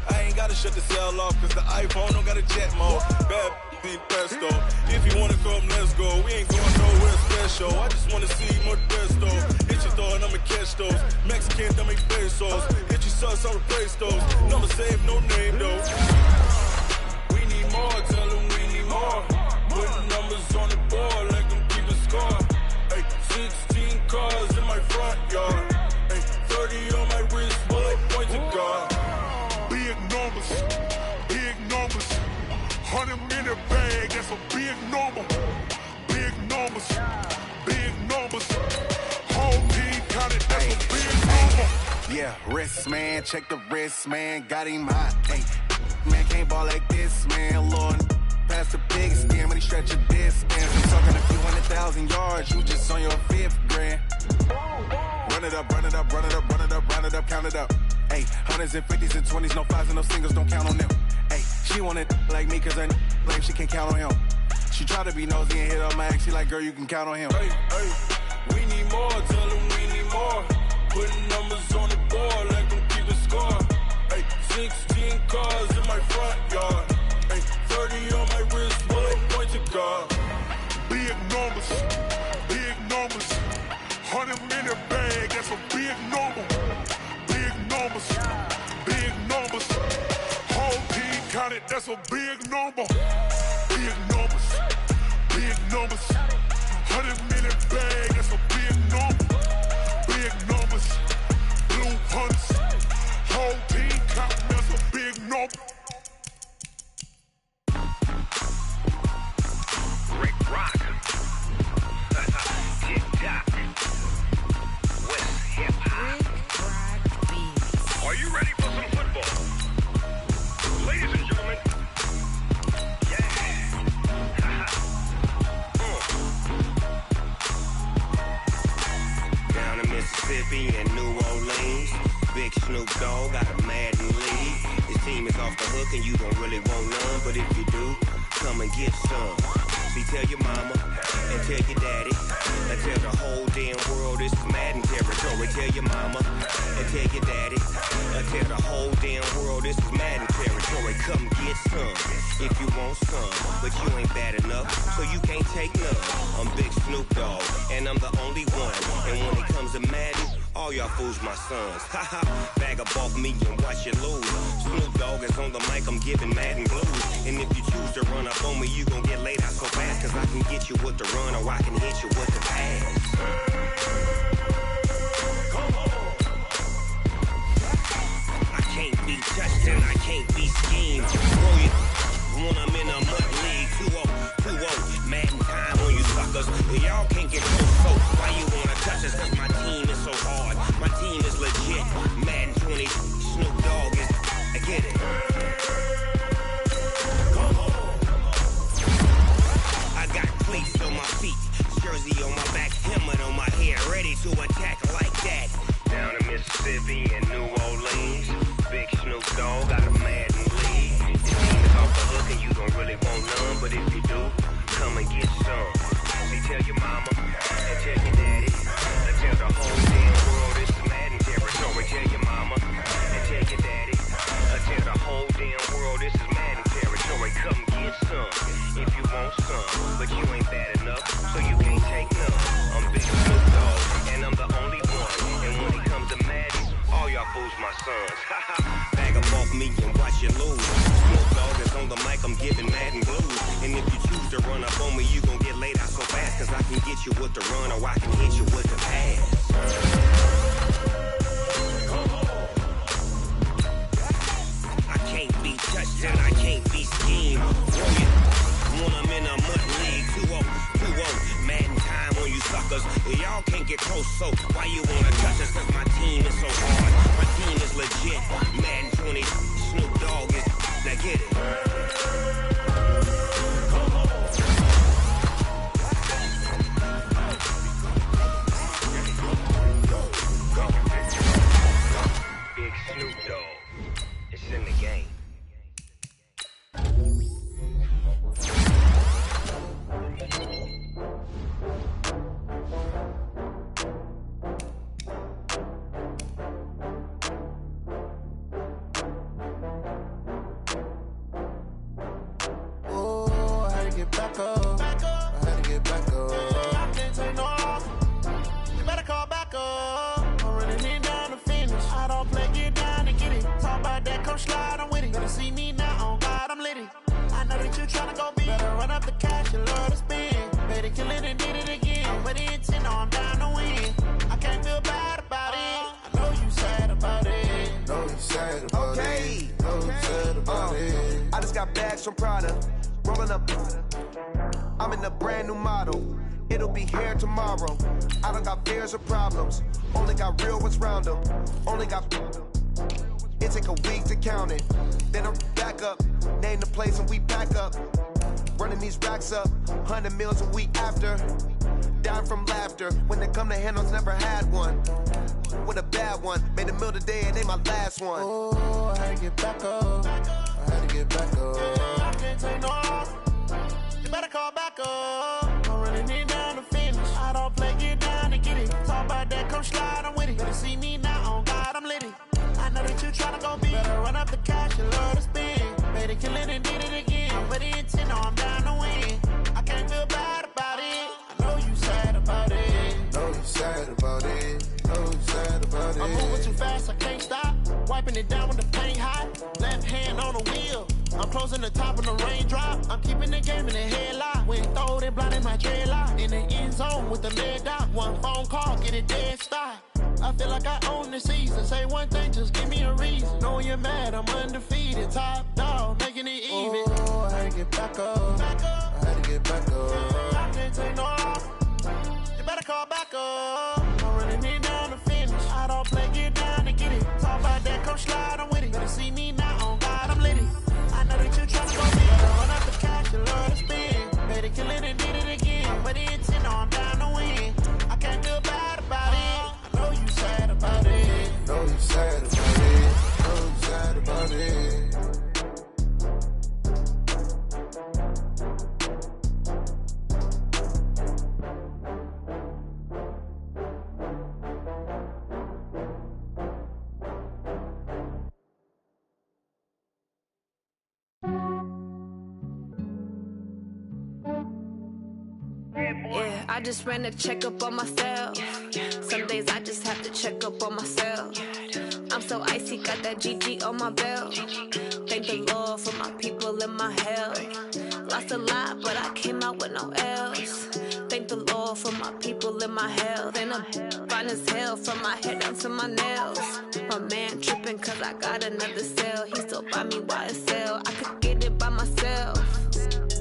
I ain't gotta shut the cell off, cause the iPhone don't got a jet mode. Bad be pesto. If you wanna come, let's go. We ain't going nowhere special. I just wanna see more Modesto. Hit your throw and I'ma catch those. Mexican, dummy pesos. Hit your sauce, I'll replace those. Number save, no name though. We need more, tell them we need more. Putting numbers on the board, let them keep a score. Hey, 16 cars in my front yard. Hey, 30 on my wrist, bullet point to God. Big numbers, big numbers. 100-minute bag, that's a big number. Big numbers, big numbers. Whole team counted, that's a big number. Yeah, wrist man, check the wrist man, got him hot. Hey, man can't ball like this, man. Lord, past the biggest scam, and he stretch a distance. I'm talking a few 100,000 yards, you just on your 5th grand. Run it up, run it up, run it up, run it up, run it up, count it up. Hey, 100s and 50s and 20s, no 5s and no singles, don't count on them. Hey, she want it like me, cause her like she can't count on him. She try to be nosy and hit up my ex, she like, girl, you can count on him. Hey, hey, we need more, tell them we need more. Putting numbers on the board, let them keep a score. Hey, 16 cars in my front yard. Hey, 30 on my wrist, bullet point to God. Big numbers, big numbers. 100-minute bag, that's a big number. Big numbers, big numbers. Whole team counted, that's a big number. Big numbers, big numbers. 100-minute bag, that's a big number. Big numbers, blue hunts. Whole team counting, that's a big number. Rick Rock. Hip-hop. West hip-hop. Are you ready for some football? Ladies and gentlemen. Yeah. Down in Mississippi and New Orleans, Big Snoop Dogg got a Madden league. His team is off the hook and you don't really want none, but if you do, come and get some. See, tell your mama and tell your daddy and tell the whole damn world this is Madden territory. Tell your mama and tell your daddy and tell the whole damn world this is Madden territory. Come get some if you want some, but you ain't bad enough, so you can't take none. I'm Big Snoop Dogg and I'm the only one. And when it comes to Madden, all y'all fools my sons. Haha, bag up off me and watch you lose. Snoop Dogg is on the mic, I'm giving Madden blues. And if you choose to run up on me, you gon' get laid out so fast, cause I can get you with the run or I can hit you with the pass. Come on. I can't be touched and I can't be schemed. Throw you when I'm in a mud league. 2-0, Madden time on you suckers. Y'all can't get close, so why you wanna touch us? Cause my team is so hard. My team is legit. Madden 20, Snoop Dogg is, I get it. Come on. Uzi on my back, helmet on my head, ready to attack like that. Down in Mississippi and New Orleans, Big Snoop Dogg got a mad lead. The team is off the hook and you don't really want none, but if you do, come and get some. See, tell your mama and tell your daddy, and tell the whole damn world this is Madden territory. Tell your mama and tell your daddy, and tell the whole damn world this is Madden territory. Come get some if you want some, but you ain't bad enough, so you can't take none. I'm Big Snoop Dogg, and I'm the only one. And when it comes to Madden, all y'all fools my sons. Bag up off me and watch you lose. Snoop Dogg is on the mic, I'm giving Madden blues. And if you choose to run up on me, you gon' get laid out so fast, cause I can get you with the run or I can hit you with the pass. I can't be touched and I can't be schemed. When I'm in a mud league, 2-0, Madden time on you suckers. Y'all can't get close, so why you wanna touch us? Cause my team is so hard, my team is legit. Madden 20, Snoop Dogg is, now get it. Big Snoop Dogg, it's in the game. From Prada, rolling up. I'm in a brand new model. It'll be here tomorrow. I don't got fears or problems. Only got real ones round them. Only got. It take a week to count it. Then I'm back up. Name the place and we back up. Running these racks up. 100 meals a week after. Down from laughter. When they come to handles, never had one. With a bad one. Made a meal today and ain't my last one. Oh, I had to get back up. I had to get back up. I can't take no off. You better call back up. I'm running it down to finish. I don't play, get down and get it. Talk about that, come slide, I'm with it. Better see me now, on God, I'm litty. I know that you tryna go big. Better run up the cash, you love to spend. Made it, kill it, and did it again. With the intent, I'm down to win. I can't feel bad about it. I know you sad about it. Know you sad about it. Know you sad about it. I'm moving too fast, I can't stop. Wiping it down with the paint hot. Left hand on the wheel. I'm closing the top of the raindrop. I'm keeping the game in the headlock. When throwed and blinding my dreadlock. In the end zone with the lead dot. One phone call, get it dead stop. I feel like I own the season. Say one thing, just give me a reason. Knowing you're mad, I'm undefeated. Top dog, making it even. Oh, I had to get back up. I had to get back up. I can't take no off. You better call back up. I'm running it down to finish. I don't play, get down and get it. Talk about that, come slide, I'm with it. Better see me now, on God, I'm litty. I know that you tryna go big. Better run up the cash, you love to spend. Better kill it and did it again. But the intent, I'm down to win. I can't feel bad about it. I know you sad about it. Know you sad about it. Know you sad about it. Yeah, I just ran a checkup on myself. Some days I just have to check up on myself. I'm so icy, got that GG on my belt. Thank the Lord for my people and my health. Lost a lot, but I came out with no L's. Thank the Lord for my people and my health. And I'm fine as hell from my head down to my nails. My man tripping cause I got another cell. He still buy me YSL. I could get it by myself.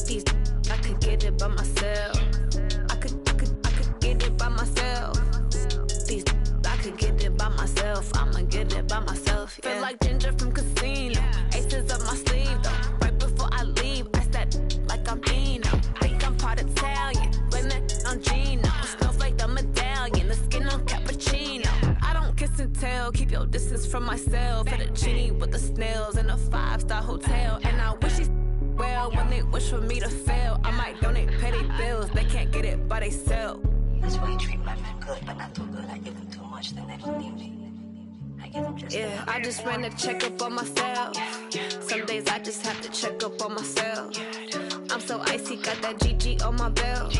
These I could get it by myself. I could get it by myself. These I could get it by myself. I'ma get it by myself. Yeah. Feel like Ginger from Casino. Aces up my sleeve though. Right before I leave, I said like I'm Dino. Think I'm part Italian, blame that on Gino. kisses from myself. For the genie with the snails in a 5-star hotel. And I wish he well when they wish for me to fail. I might donate petty bills, they can't get it by themselves. That's why you treat my friend good, but not too good. I give them too much, then they don't need me. I give them just enough. I just ran a checkup on myself. Some days I just have to check up on myself. I'm so icy, got that GG on my belt.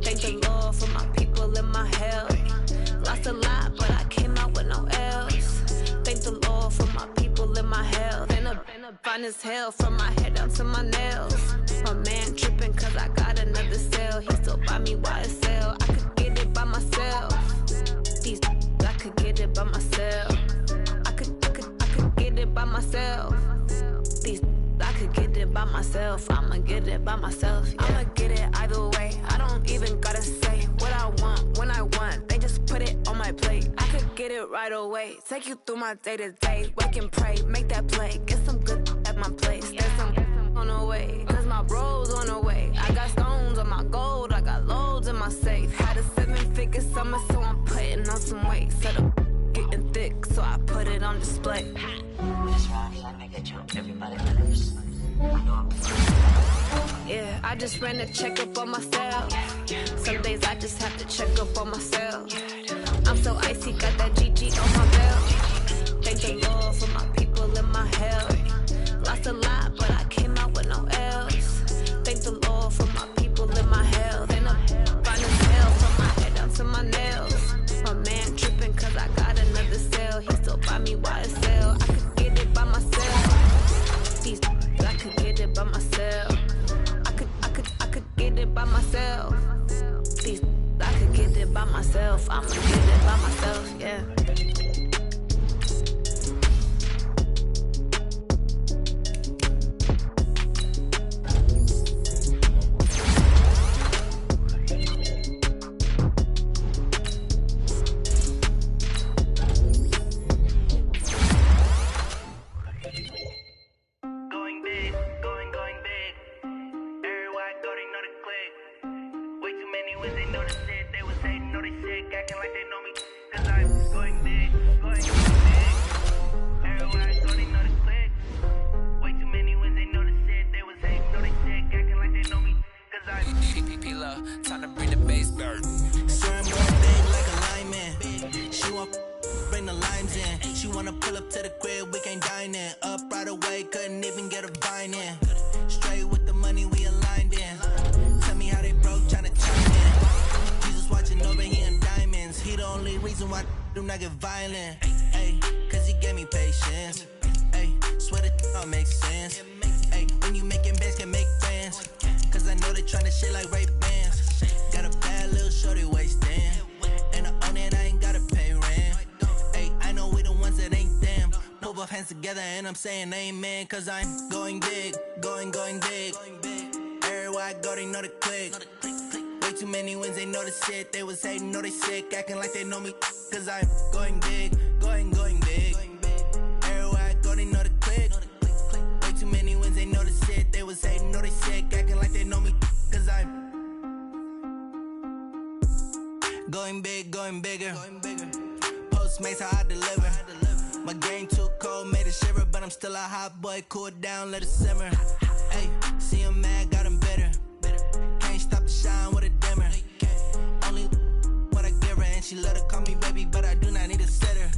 Thank the Lord for my people in my health. Lost a lot, but I came out with no else. Thank the Lord for my people in my health. And a fine as hell from my head down to my nails. My man tripping cause I got another cell. He still buy me YSL. I could get it by myself. These I could get it by myself. I could get it by myself. These I could get it by myself. I'ma get it by myself. Yeah. I'ma get it either way. I don't even gotta say what I want when I want. They just put it on my plate. I could get it right away. Take you through my day to day. Wake and pray, make that play. Get some good at my place. There's some on the way. Cause my bro's on the way. I got stones on my gold. I got loads in my safe. Had a 7-figure summer, so I'm putting on some weight. Set up getting thick, so I put it on display. This round, I make it jump. Everybody matters. Yeah, I just ran a checkup on myself. Some days I just have to check up on myself. I'm so icy, got that GG on my belt. Thank the Lord for my people in my health. Lost a lot, but I came out with no else. Thank the Lord for my people in my health. And I'm fine as hell from my head down to my nails. My man tripping cause I got another cell. He still buy me YSL. I could get it by myself. These I could get it by myself. I could get it by myself. These I could get it by myself. I'ma get it by myself, yeah. Saying amen, cause I'm going big, going big. Everywhere I go, they know the click. Way too many wins, they know the shit. They was hating, know they sick, acting like they know me, cause I'm going big, going big. Everywhere I go, they know the click. Way too many wins, they know the shit. They was hating, know they sick, acting like they know me, cause I'm going big, going bigger. Postmates, how I deliver. My game too cold, made it shiver, but I'm still a hot boy. Cool down, let it simmer. Hey, see him mad, got him bitter. Can't stop the shine with a dimmer. Only what I give her, and she let her call me baby, but I do not need a sitter.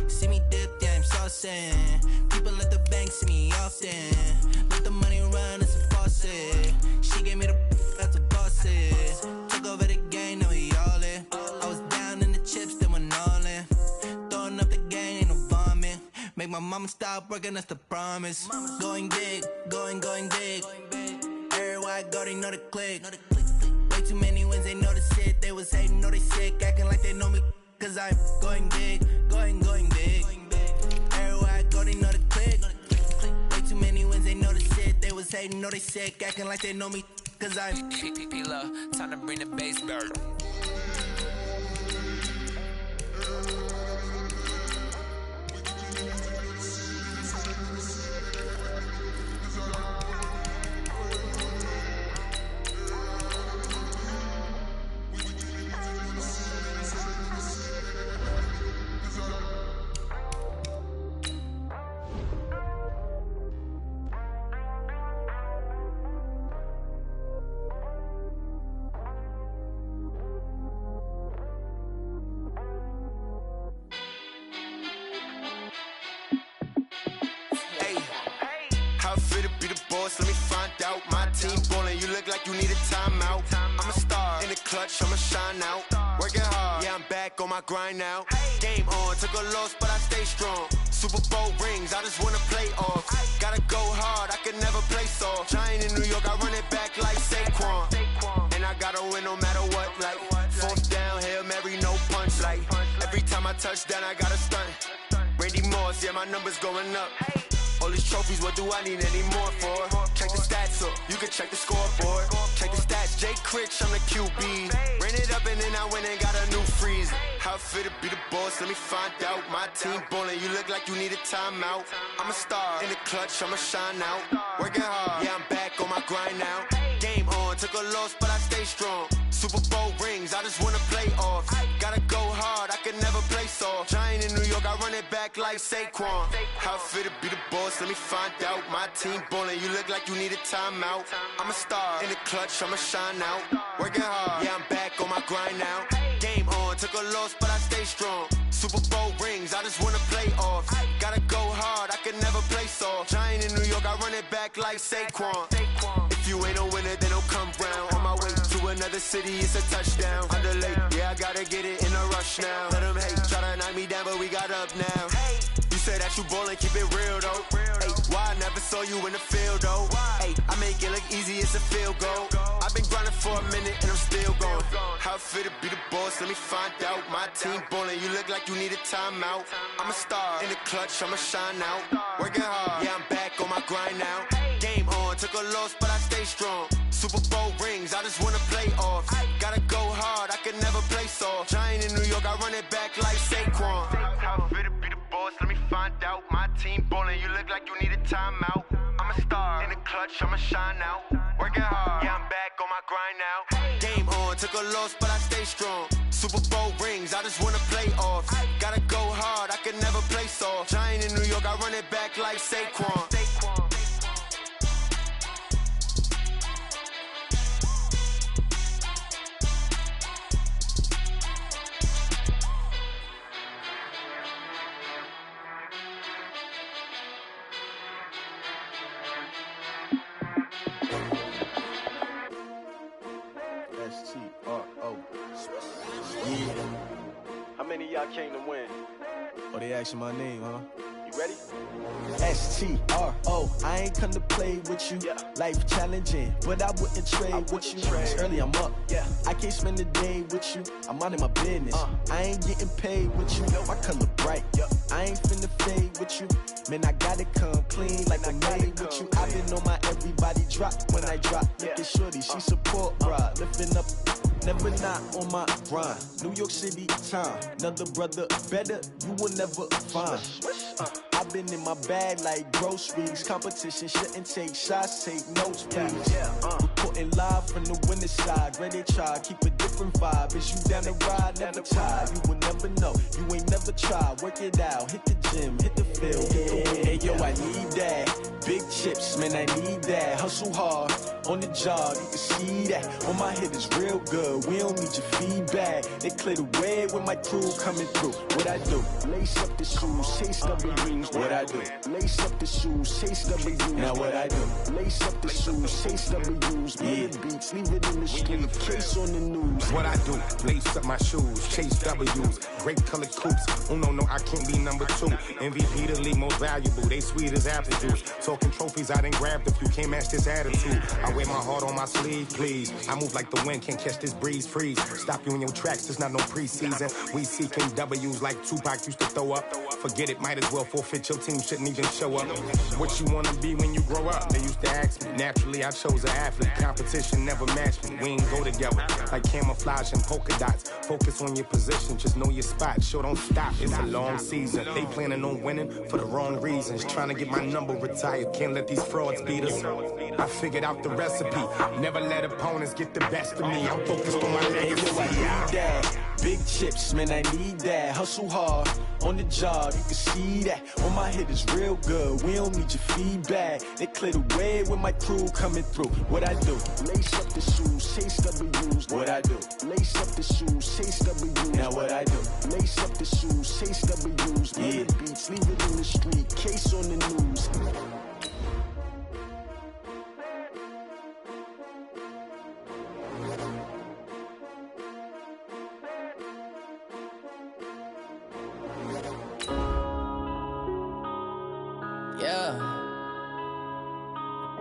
See me dip, yeah, I'm saucing. People at the bank see me often. Let the money run, it's a faucet. She gave me the that's a boss is. Took over the game, now we all in. I was down in the chips, then went all in. Throwing up the game, ain't no vomit. Make my mama stop working, that's the promise. Going big, going big. Everywhere I go, they know the click. Way too many wins, they know the shit. They was hating, know they sick, acting like they know me, cause I'm going big, going big. Everywhere I go, they know the click. Way too many wins, they know the shit. They was hating, know they sick, acting like they know me, cause I'm P-P-P-Love, time to bring the bass back. fit to be the boss? Let me find out. My team ballin', you look like you need a timeout. I'm a star in the clutch, I'ma shine out. Working hard, yeah, I'm back on my grind now. Game on, took a loss, but I stay strong. Super Bowl rings, I just wanna play off. Gotta go hard, I can never play soft. Giant in New York, I run it back like Saquon. And I gotta win no matter what, like fourth down, Hail Mary, no punch. Like every time I touch down, I gotta stunt. Randy Moss, yeah, my numbers going up. All these trophies, what do I need any more for? Check the stats up, you can check the scoreboard. Check the stats, Jay Critch, I'm the QB. Ran it up and then I went and got a new freeze. How fit to be the boss, let me find out. My team ballin', you look like you need a timeout. I'm a star in the clutch, I'ma shine out. Working hard, yeah, I'm back on my grind now. Game on, took a loss, but I stay strong. Super Bowl rings, I just wanna play off. Gotta go hard, I can never play soft. Giant in New York, I run it back like Saquon. How fit to be the boss, let me find out. My team ballin', you look like you need a timeout. I'm a star in the clutch, I'ma shine out. Working hard, yeah, I'm back on my grind now. Game on, took a loss, but I stay strong. Super Bowl rings, I just wanna play off. Gotta go hard, I can never play soft. Giant in New York, I run it back like Saquon. If you ain't a winner, then don't come round. On my way to another city, it's a touchdown. Underlay, yeah, I gotta get it in a rush now. Let them hate, try to knock me down, but we got up now. You say that you ballin', keep it real though. Hey, why I never saw you in the field though? Hey, I make it look easy, it's a field goal. I've been grinding for a minute and I'm still going. How fit to be the boss, let me find out. My team ballin', you look like you need a timeout. I'm a star in the clutch, I'ma shine out. Working hard, yeah, I'm back on my grind now. Game on, took a loss, but I stay strong. Super Bowl rings, I just wanna play off. Gotta go hard, I can never play soft. Giant in New York, I run it back like Saquon. How fit to be the boss, let me find out. My team ballin', you look like you need a timeout. I'm a star in the clutch, I'ma shine out. Working hard, yeah, I'm back on my grind now. Game on, took a loss, but I stay strong. Super Bowl rings, I just wanna play off. Gotta go hard, I can never play soft. Giant in New York, I run it back like Saquon. S-T-R-O. Yeah. How many of y'all came to win? Oh, they asking my name, huh? You ready? S-T-R-O. I ain't come to play with you. Yeah. Life challenging, but I wouldn't trade with you. It's early, I'm up. Yeah. I can't spend the day with you. I'm out of my business. I ain't getting paid with you. My color bright. I ain't finna fade with you. Man, I gotta come clean like I'm made with you. I've been on my everybody drop when I drop. Look at shorty, she support, bruh. Lifting up, never not on my grind. New York City time, another brother better, you will never find. I've been in my bag like groceries. Competition shouldn't take shots, take notes, please. Reporting live from the winning side. Ready to try, keep a different vibe. Is you down the ride, never tired. You will never know, you ain't never tried. Work it out, hit the gym, hit the field, hit the wind. Hey yo, I need that. Big chips, man, I need that. Hustle hard, on the job, you can see that. On my head is real good, we don't need your feedback. They clear the way with my crew coming through. What I do? Lace up the shoes, chase W's. What I do? Lace up the shoes, chase W's. Now what I do? Lace up the shoes, chase W's. Yeah. Beats, leave it in the street, case on the news. What I do? Lace up my shoes, chase W's. Great colored coops. Oh no, I can't be number 2. MVP the league most valuable. They sweet as apple juice. Talking trophies, I done grabbed a few. Can't match this attitude. I wear my heart on my sleeve, please. I move like the wind, can't catch this breeze, freeze. Stop you in your tracks, there's not no preseason. We seeking W's like Tupac used to throw up. Forget it, might as well forfeit. Your team shouldn't even show up. What you wanna be when you grow up? They used to ask me. Naturally, I chose an athlete. Competition never matched me. We ain't go together like camouflage and polka dots. Focus on your position, just know your spot. Sure, don't stop. It's a long season. They planning on winning for the wrong reasons. Trying to get my number retired. Can't let these frauds beat us. I figured out the recipe. Never let opponents get the best of me. I'm focused on my legacy. Big chips, man, I need that. Hustle hard, on the job, you can see that. On my head is real good, we don't need your feedback. They clear the way with my crew coming through. What I do? Lace up the shoes, chase W's. What I do? Lace up the shoes, chase W's. Now what I do? Lace up the shoes, chase W's. Yeah. Beats, leave it in the street, case on the news.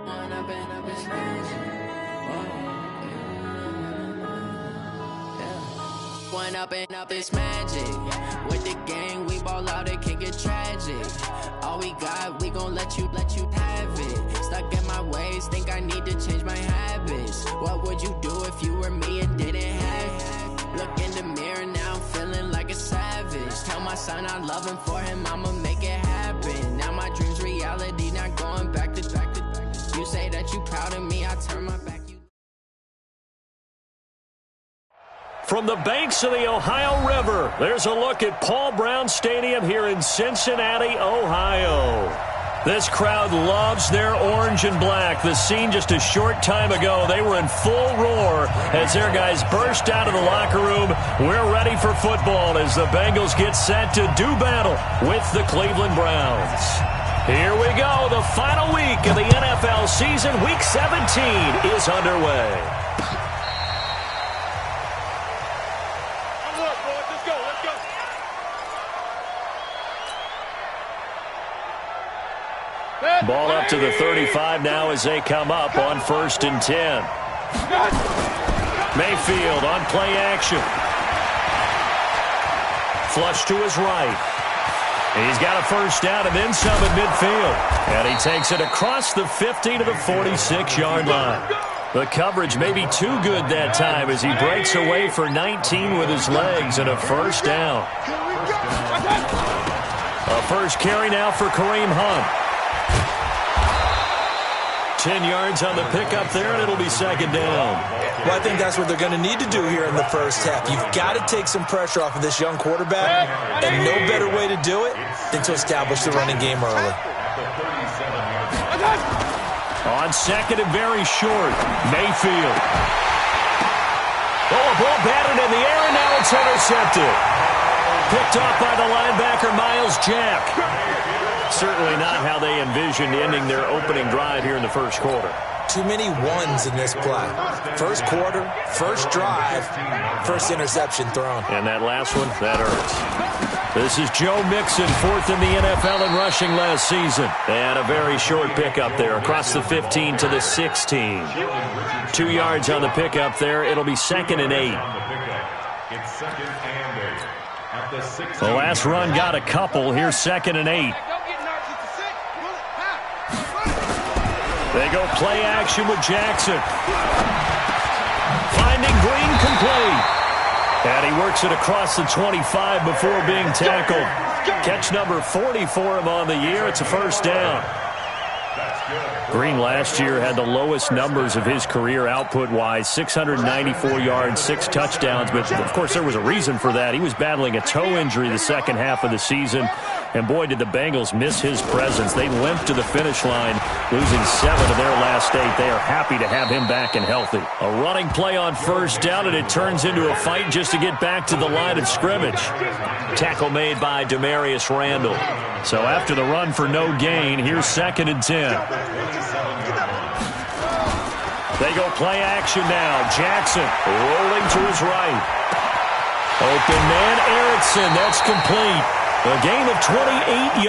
One up and up, it's magic. With the gang, we ball out, it can get tragic. All we got, we gon' let you have it. Stuck in my ways, think I need to change my habits. What would you do if you were me and didn't have it? Look in the mirror, now I'm feeling like a savage. Tell my son I love him, for him I'ma make it happen. Now my dream's reality, not going back to. You say that you proud of me, I turn my back. From the banks of the Ohio River, there's a look at Paul Brown Stadium here in Cincinnati, Ohio. This crowd loves their orange and black. The scene just a short time ago, they were in full roar as their guys burst out of the locker room. We're ready for football as the Bengals get set to do battle with the Cleveland Browns. Here we go. The final week of the NFL season, Week 17, is underway. Ball up to the 35 now as they come up on 1st and 10. Mayfield on play action. Flush to his right. He's got a first down and then some at midfield. And he takes it across the 50 to the 46-yard line. The coverage may be too good that time as he breaks away for 19 with his legs and a first down. A first carry now for Kareem Hunt. 10 yards on the pickup there, and it'll be second down. Well, I think that's what they're going to need to do here in the first half. You've got to take some pressure off of this young quarterback, and no better way to do it than to establish the running game early. On second and very short, Mayfield. Oh, a ball batted in the air, and now it's intercepted. Picked off by the linebacker, Miles Jack. Certainly not how they envisioned ending their opening drive here in the first quarter. Too many ones in this play. First quarter, first drive, first interception thrown. And that last one, that hurts. This is Joe Mixon, 4th in the NFL in rushing last season. They had a very short pickup there, across the 15 to the 16. 2 yards on the pickup there. It'll be 2nd and 8. It's 2nd and 8. At the 16. The last run got a couple. Here's 2nd and 8. They go play action with Jackson. Finding Green complete. And he works it across the 25 before being tackled. Catch number 40 for him on the year. It's a first down. Green last year had the lowest numbers of his career output-wise, 694 yards, 6 touchdowns. But, of course, there was a reason for that. He was battling a toe injury the second half of the season. And, boy, did the Bengals miss his presence. They limped to the finish line, losing 7 of their last 8. They are happy to have him back and healthy. A running play on first down, and it turns into a fight just to get back to the line of scrimmage. Tackle made by Demarius Randall. So after the run for no gain, here's 2nd and 10. They go play action now. Jackson rolling to his right. Open man, Erickson. That's complete. A gain of 28 yards.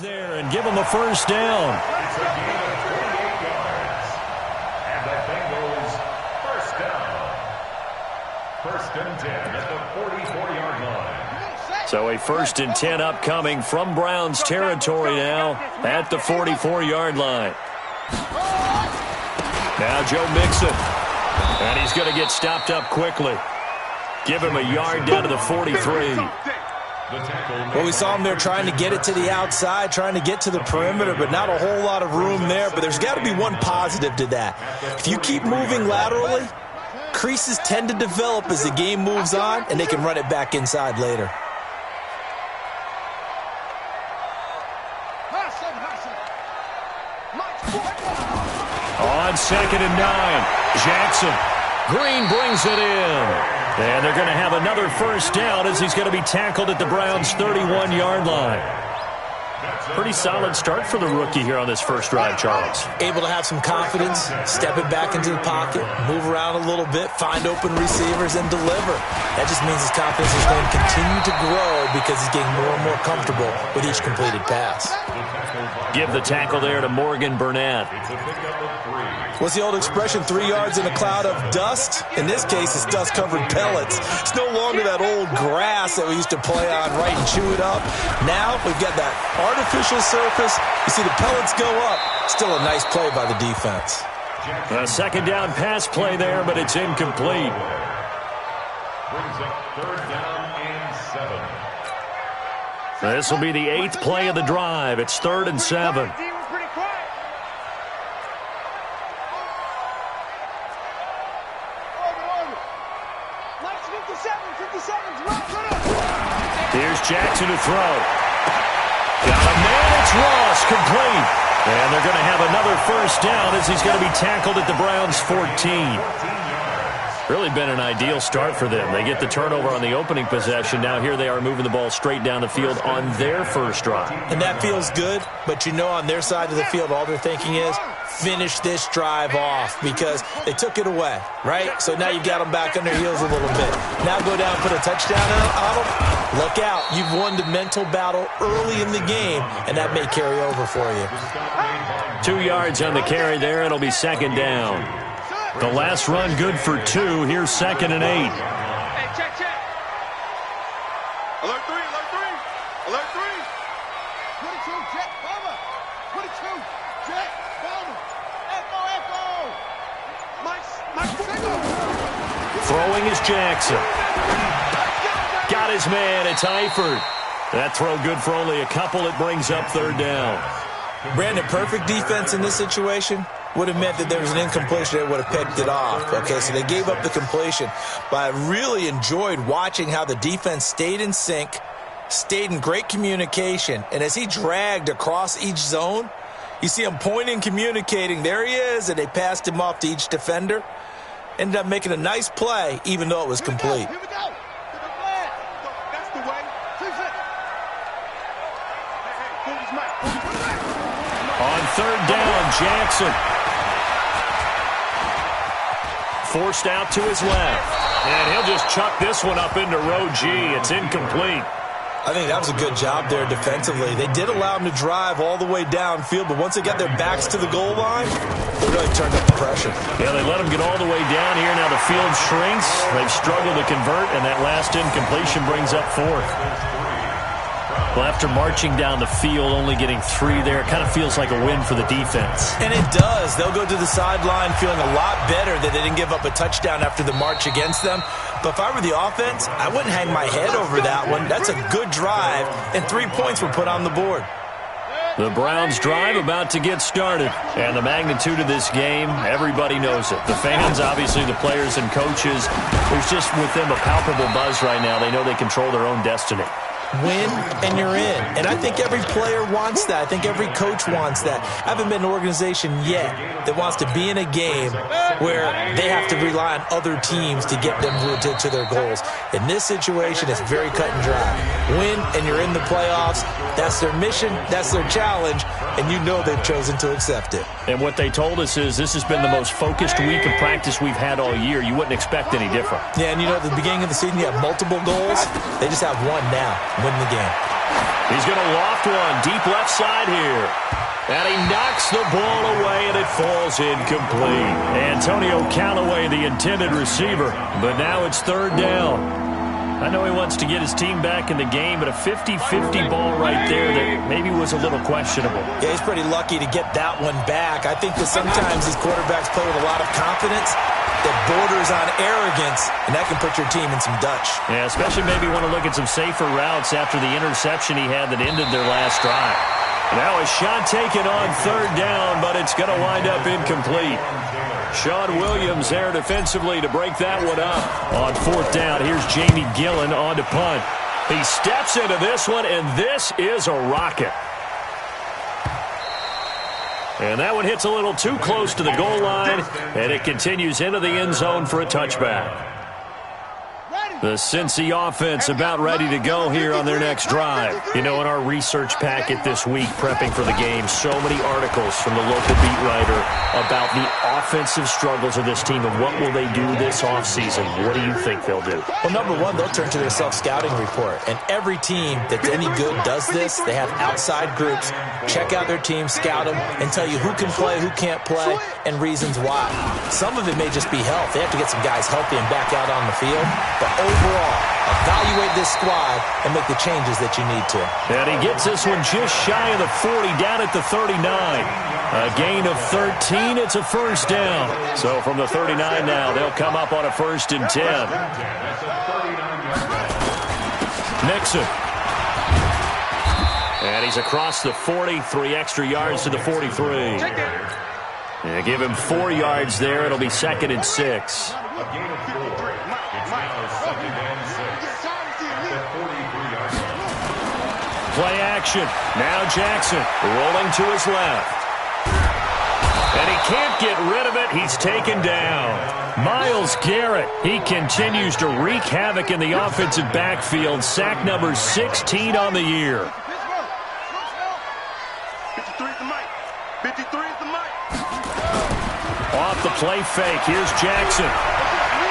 There and give them a first down. It's a gain of 28 yards. And the Bengals first down. 1st and 10 at the 44-yard line. So a 1st and 10 upcoming from Browns territory now at the 44-yard line. Now Joe Mixon. And he's going to get stopped up quickly. Give him a yard down to the 43. Well, we saw him there trying to get it to the outside, trying to get to the perimeter, but not a whole lot of room there. But there's got to be one positive to that. If you keep moving laterally, creases tend to develop as the game moves on, and they can run it back inside later. On 2nd and 9, Jackson. Green brings it in. And they're going to have another first down as he's going to be tackled at the Browns' 31-yard line. Pretty solid start for the rookie here on this first drive, Charles. Able to have some confidence, step it back into the pocket, move around a little bit, find open receivers, and deliver. That just means his confidence is going to continue to grow because he's getting more and more comfortable with each completed pass. Give the tackle there to Morgan Burnett. What's the old expression, 3 yards in a cloud of dust? In this case, it's dust-covered pellets. It's no longer that old grass that we used to play on, right, and chew it up. Now we've got that artificial surface. You see the pellets go up. Still a nice play by the defense. A second down pass play there, but it's incomplete. Brings up 3rd down and 7. This will be the 8th play of the drive. It's 3rd and 7. Here's Jackson to throw. Got a man, it's Ross, complete. And they're going to have another first down as he's going to be tackled at the Browns' 14. Really been an ideal start for them. They get the turnover on the opening possession. Now here they are moving the ball straight down the field on their first drive. And that feels good, but you know on their side of the field all they're thinking is finish this drive off because they took it away, right? So now you've got them back on their heels a little bit. Now go down and put a touchdown on them. Look out. You've won the mental battle early in the game, and that may carry over for you. 2 yards on the carry there. It'll be 2nd down. The last run good for 2. Here's 2nd and 8. Hey, check. Alert 3, alert 3. Alert 3. 22, jet, bomber. 22, jet, bomber. Echo. Mike, Throwing is Jackson. Got his man. It's Eifert. That throw good for only a couple. It brings up 3rd down. Brandon, perfect defense in this situation would have meant that there was an incompletion that would have picked it off. Okay, so they gave up the completion. But I really enjoyed watching how the defense stayed in sync, stayed in great communication, and as he dragged across each zone, you see him pointing, communicating. There he is, and they passed him off to each defender. Ended up making a nice play, even though it was complete. Here we go. That's the way. On 3rd down, Jackson. Forced out to his left. And he'll just chuck this one up into row G. It's incomplete. I think that was a good job there defensively. They did allow him to drive all the way downfield, but once they got their backs to the goal line, they really turned up the pressure. Yeah, they let him get all the way down here. Now the field shrinks. They've struggled to convert, and that last incompletion brings up 4th. Well, after marching down the field, only getting 3 there, it kind of feels like a win for the defense. And it does. They'll go to the sideline feeling a lot better that they didn't give up a touchdown after the march against them. But if I were the offense, I wouldn't hang my head over that one. That's a good drive, and 3 points were put on the board. The Browns drive about to get started. And the magnitude of this game, everybody knows it. The fans, obviously the players and coaches, there's just with them a palpable buzz right now. They know they control their own destiny. Win, and you're in. And I think every player wants that. I think every coach wants that. I haven't been an organization yet that wants to be in a game where they have to rely on other teams to get them to their goals. In this situation, it's very cut and dry. Win, and you're in the playoffs. That's their mission. That's their challenge. And you know they've chosen to accept it. And what they told us is this has been the most focused week of practice we've had all year. You wouldn't expect any different. Yeah, and you know, at the beginning of the season, you have multiple goals. They just have one now. Win the game. He's going to loft one deep left side here. And he knocks the ball away, and it falls incomplete. Antonio Callaway, the intended receiver. But now it's 3rd down. I know he wants to get his team back in the game, but a 50-50 ball right there that maybe was a little questionable. Yeah, he's pretty lucky to get that one back. I think that sometimes these quarterbacks play with a lot of confidence. that borders on arrogance, and that can put your team in some Dutch. Yeah, especially maybe want to look at some safer routes after the interception he had that ended their last drive. Now a shot taken on third down, but it's going to wind up incomplete. Sean Williams there defensively to break that one up. On fourth down, here's Jamie Gillen on to punt. He steps into this one, and this is a rocket. And that one hits a little too close to the goal line, and it continues into the end zone for a touchback. The Cincy offense about ready to go here on their next drive. You know, in our research packet this week, prepping for the game, so many articles from the local beat writer about the offensive struggles of this team and what will they do this offseason. What do you think they'll do? Well, number one, they'll turn to their self-scouting report. And every team that's any good does this. They have outside groups, check out their team, scout them, and tell you who can play, who can't play, and reasons why. Some of it may just be health. They have to get some guys healthy and back out on the field. But overall, evaluate this squad and make the changes that you need to. And he gets this one just shy of the 40, down at the 39. A gain of 13, it's a first down. So from the 39 now, they'll come up on a 1st and 10. Nixon. And he's across the 40, 3 extra yards to the 43. Yeah, give him 4 yards there. It'll be 2nd and 6. Play action. Now Jackson rolling to his left. And he can't get rid of it. He's taken down. Miles Garrett, he continues to wreak havoc in the offensive backfield. Sack number 16 on the year. 53 is the mic. 53 is the mic. Off the play fake. Here's Jackson.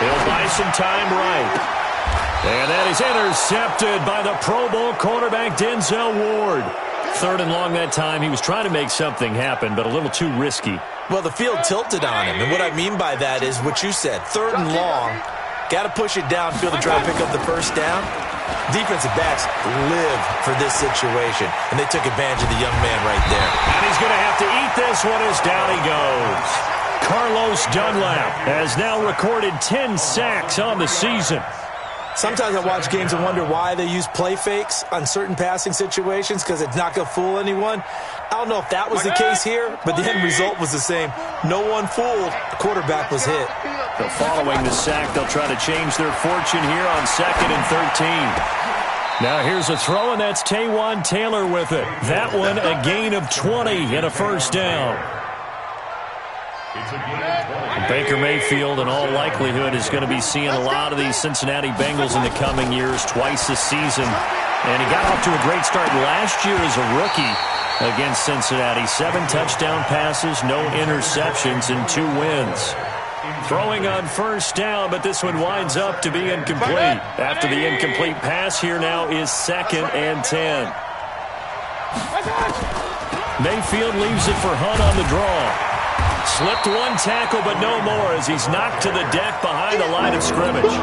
He'll buy some time right. And that is intercepted by the Pro Bowl quarterback Denzel Ward. 3rd and long that time. He was trying to make something happen, but a little too risky. Well, the field tilted on him, and what I mean by that is what you said. 3rd and long, got to push it downfield to try to pick up the first down. Defensive backs live for this situation, and they took advantage of the young man right there. And he's going to have to eat this one as down he goes. Carlos Dunlap has now recorded 10 sacks on the season. Sometimes I watch games and wonder why they use play fakes on certain passing situations because it's not going to fool anyone. I don't know if that was the case here, but the end result was the same. No one fooled. The quarterback was hit. So following the sack, they'll try to change their fortune here on 2nd and 13. Now here's a throw, and that's Taywan Taylor with it. That one a gain of 20 and a first down. Baker Mayfield, in all likelihood, is going to be seeing a lot of these Cincinnati Bengals in the coming years, twice this season. And he got off to a great start last year as a rookie against Cincinnati. 7 touchdown passes, no interceptions, and 2 wins. Throwing on first down, but this one winds up to be incomplete. After the incomplete pass, here now is 2nd and 10. Mayfield leaves it for Hunt on the draw. Slipped 1 tackle, but no more as he's knocked to the deck behind the line of scrimmage.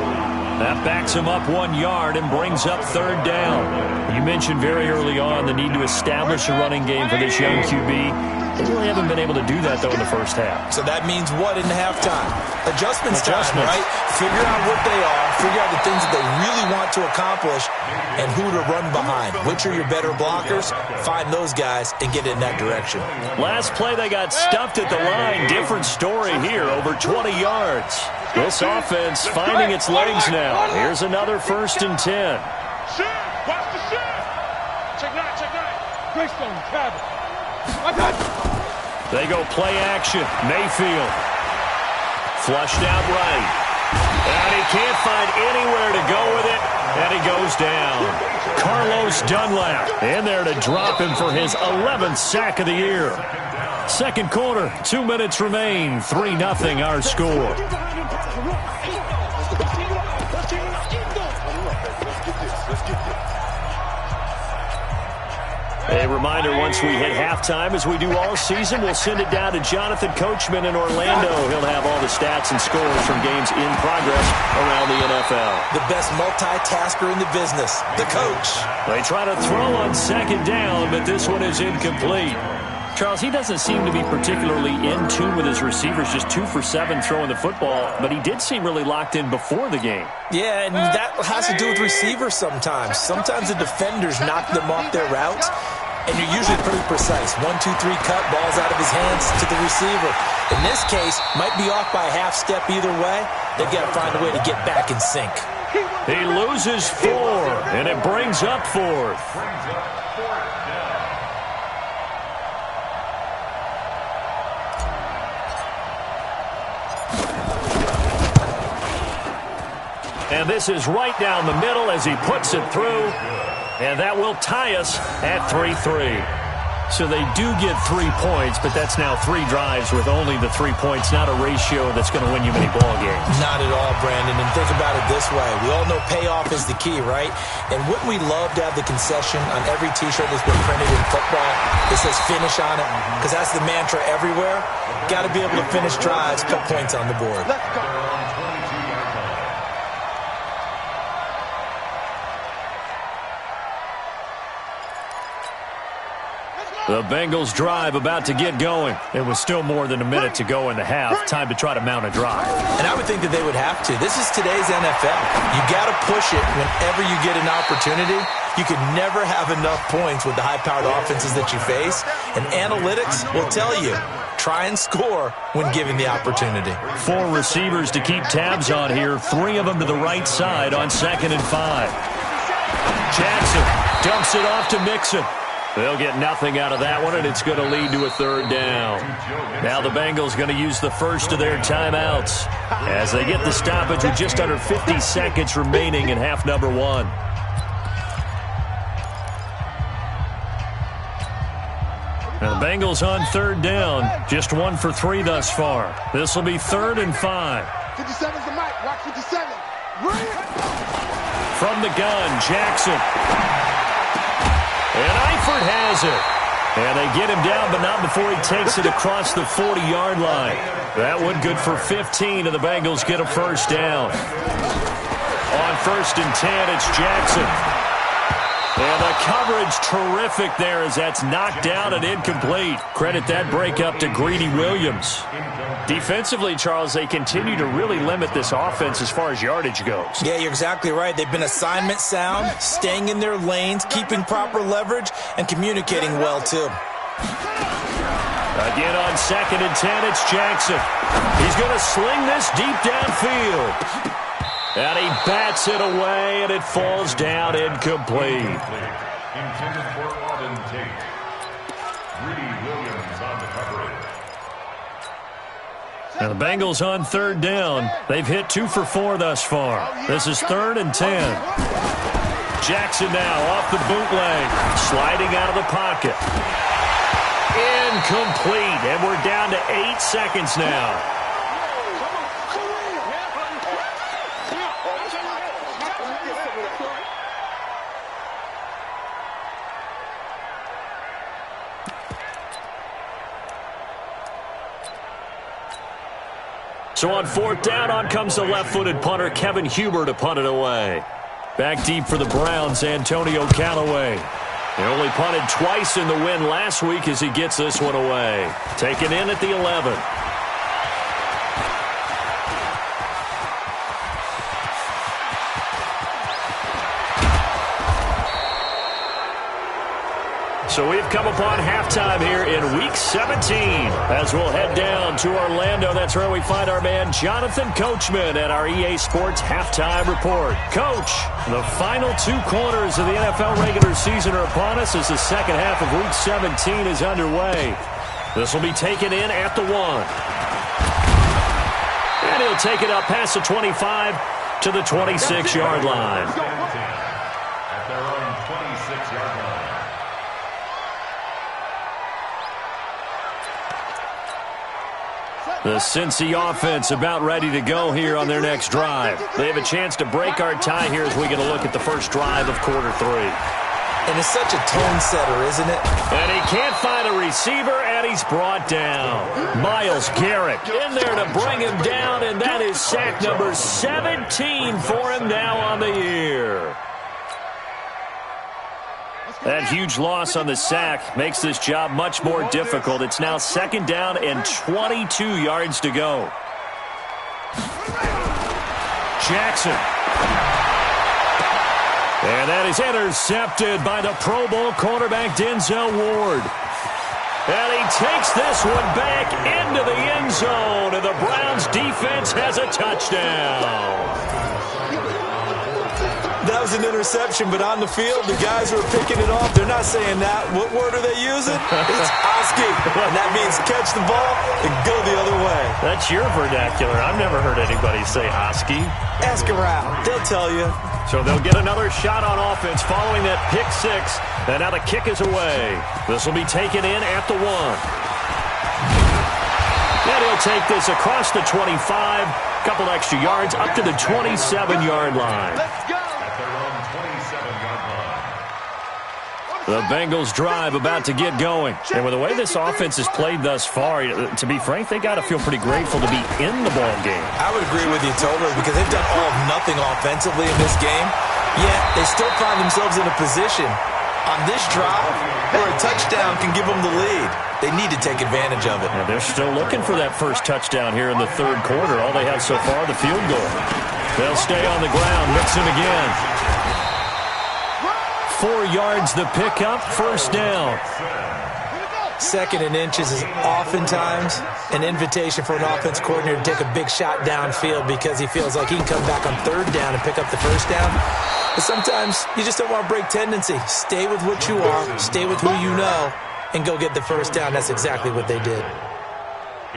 That backs him up 1 yard and brings up 3rd down. You mentioned very early on the need to establish a running game for this young QB. They really haven't been able to do that, though, in the first half. So that means what in halftime? Adjustments time, right? Figure out what they are, figure out the things that they really want to accomplish, and who to run behind. Which are your better blockers? Find those guys and get in that direction. Last play, they got stuffed at the line. Different story here, over 20 yards. This offense finding its legs now. Here's another 1st and 10. Watch the shit. Check 9, check 9. Greystone, cabin. They go play action. Mayfield. Flushed out right. And he can't find anywhere to go with it. And he goes down. Carlos Dunlap in there to drop him for his 11th sack of the year. Second quarter, 2 minutes remain. 3-0 our score. A reminder, once we hit halftime, as we do all season, we'll send it down to Jonathan Coachman in Orlando. He'll have all the stats and scores from games in progress around the NFL. The best multitasker in the business, the coach. They try to throw on 2nd down, but this one is incomplete. Charles, he doesn't seem to be particularly in tune with his receivers, just 2 for 7 throwing the football, but he did seem really locked in before the game. Yeah, and that has to do with receivers sometimes. Sometimes the defenders knock them off their routes, and you're usually pretty precise. 1, 2, 3 cut, balls out of his hands to the receiver. In this case, might be off by a half step either way. They've got to find a way to get back in sync. He loses 4, and it brings up 4th. And this is right down the middle as he puts it through. And that will tie us at 3-3. So they do get 3 points, but that's now 3 drives with only the 3 points, not a ratio that's going to win you many ball games. Not at all, Brandon. And think about it this way. We all know payoff is the key, right? And wouldn't we love to have the concession on every T-shirt that's been printed in football that says finish on it? Because that's the mantra everywhere. Got to be able to finish drives, put points on the board. Let's go. The Bengals drive about to get going. It was still more than a minute to go in the half. Time to try to mount a drive. And I would think that they would have to. This is today's NFL. You got to push it whenever you get an opportunity. You could never have enough points with the high-powered offenses that you face. And analytics will tell you, try and score when given the opportunity. 4 receivers to keep tabs on here. 3 of them to the right side on 2nd and 5. Jackson dumps it off to Mixon. They'll get nothing out of that one, and it's going to lead to a 3rd down. Now the Bengals going to use the first of their timeouts as they get the stoppage with just under 50 seconds remaining in half number 1. Now the Bengals on 3rd down, just 1 for 3 thus far. This will be 3rd and 5. 57's the mic. Watch 57. From the gun, Jackson. And Eifert has it. And they get him down, but not before he takes it across the 40-yard line. That one good for 15, and the Bengals get a 1st down. On 1st and 10, it's Jackson. And the coverage terrific there as that's knocked down and incomplete. Credit that breakup to Greedy Williams. Defensively, Charles, they continue to really limit this offense as far as yardage goes. Yeah, you're exactly right. They've been assignment sound, staying in their lanes, keeping proper leverage, and communicating well, too. Again on 2nd and 10, it's Jackson. He's going to sling this deep downfield. And he bats it away, and it falls down incomplete. Intended for Auden Tate. Greedy Williams on the coverage. Now the Bengals on 3rd down. They've hit 2 for 4 thus far. This is 3rd and 10. Jackson now off the bootleg, sliding out of the pocket. Incomplete, and we're down to 8 seconds now. So on 4th down, on comes the left-footed punter, Kevin Huber, to punt it away. Back deep for the Browns, Antonio Callaway. He only punted twice in the win last week as he gets this one away. Taken in at the 11. So we've come upon halftime here in Week 17 as we'll head down to Orlando. That's where we find our man Jonathan Coachman at our EA Sports Halftime Report. Coach, the final 2 quarters of the NFL regular season are upon us as the second half of Week 17 is underway. This will be taken in at the 1. And he'll take it up past the 25 to the 26-yard line. At their own 26-yard line. The Cincy offense about ready to go here on their next drive. They have a chance to break our tie here as we get a look at the first drive of quarter 3. And it's such a tone setter, isn't it? And he can't find a receiver, and he's brought down. Myles Garrett in there to bring him down, and that is sack number 17 for him now on the year. That huge loss on the sack makes this job much more difficult. It's now 2nd down and 22 yards to go. Jackson. And that is intercepted by the Pro Bowl cornerback Denzel Ward. And he takes this one back into the end zone, and the Browns defense has a touchdown. That was an interception, but on the field, the guys who are picking it off, they're not saying that. What word are they using? It's Oski, and that means catch the ball and go the other way. That's your vernacular. I've never heard anybody say Oski. Ask around. They'll tell you. So they'll get another shot on offense following that pick 6, and now the kick is away. This will be taken in at the 1. And he'll take this across the 25, couple extra yards up to the 27-yard line. Let's go! At their own 27-yard line. The Bengals drive about to get going. And with the way this offense has played thus far, to be frank, they got to feel pretty grateful to be in the ball game. I would agree with you totally, because they've done all of nothing offensively in this game, yet they still find themselves in a position on this drive where a touchdown can give them the lead. They need to take advantage of it. And they're still looking for that first touchdown here in the 3rd quarter. All they have so far, the field goal. They'll stay on the ground, mix him again. 4 yards the pickup, 1st down. 2nd and inches is oftentimes an invitation for an offense coordinator to take a big shot downfield because he feels like he can come back on 3rd down and pick up the 1st down. But sometimes you just don't want to break tendency. Stay with what you are, stay with who you know, and go get the 1st down. That's exactly what they did.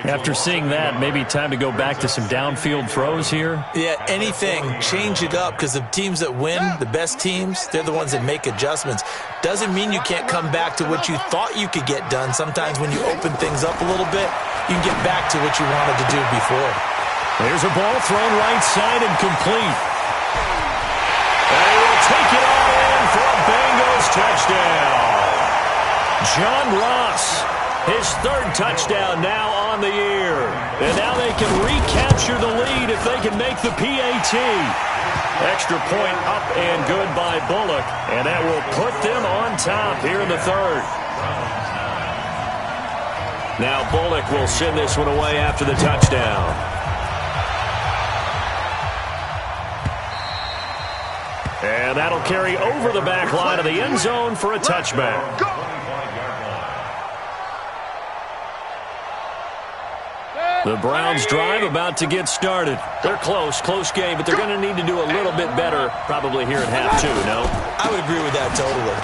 After seeing that, maybe time to go back to some downfield throws here? Yeah, anything. Change it up, because the teams that win, the best teams, they're the ones that make adjustments. Doesn't mean you can't come back to what you thought you could get done. Sometimes when you open things up a little bit, you can get back to what you wanted to do before. There's a ball thrown right side and complete. And he will take it all in for a Bengals touchdown. John Ross, his 3rd touchdown now on the year. And now they can recapture the lead if they can make the PAT. Extra point up and good by Bullock. And that will put them on top here in the 3rd. Now Bullock will send this one away after the touchdown. And that'll carry over the back line of the end zone for a touchback. The Browns drive about to get started. They're close game, but they're going to need to do a little bit better probably here at half 2, no? I would agree with that totally.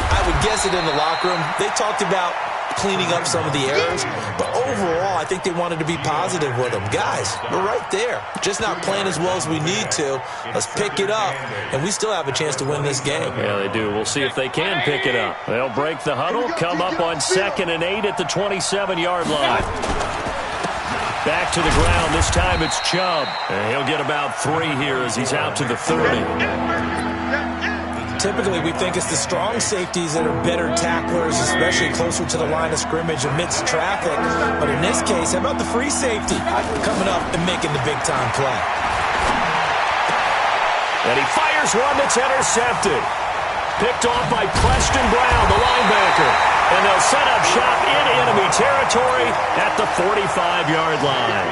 I would guess it in the locker room. They talked about cleaning up some of the errors, but overall, I think they wanted to be positive with them. Guys, we're right there. Just not playing as well as we need to. Let's pick it up, and we still have a chance to win this game. Yeah, they do. We'll see if they can pick it up. They'll break the huddle, come up on 2nd and 8 at the 27-yard line. Back to the ground. This time it's Chubb. And he'll get about 3 here as he's out to the 30. Typically, we think it's the strong safeties that are better tacklers, especially closer to the line of scrimmage amidst traffic. But in this case, how about the free safety coming up and making the big-time play? And he fires one that's intercepted. Picked off by Preston Brown, the linebacker. And they'll set up shop in enemy territory at the 45-yard line.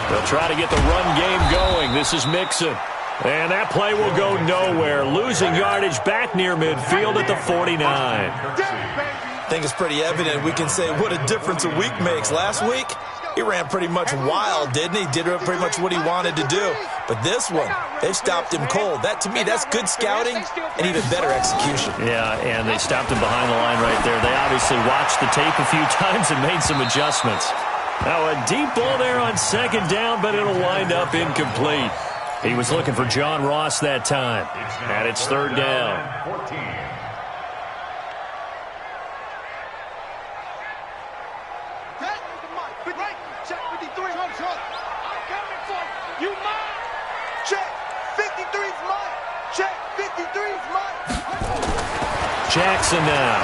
They'll try to get the run game going. This is Mixon. And that play will go nowhere. Losing yardage back near midfield at the 49. I think it's pretty evident. We can say what a difference a week makes. Last week, he ran pretty much wild, didn't he? Did pretty much what he wanted to do. But this one, they've stopped him cold. That, to me, that's good scouting and even better execution. Yeah, and they stopped him behind the line right there. They obviously watched the tape a few times and made some adjustments. Now a deep ball there on 2nd down, but it'll wind up incomplete. He was looking for John Ross that time. And it's 3rd down. 14. Check 53. I'm coming for you. Mine. Check 53's mine. Check 53's mine. Jackson now.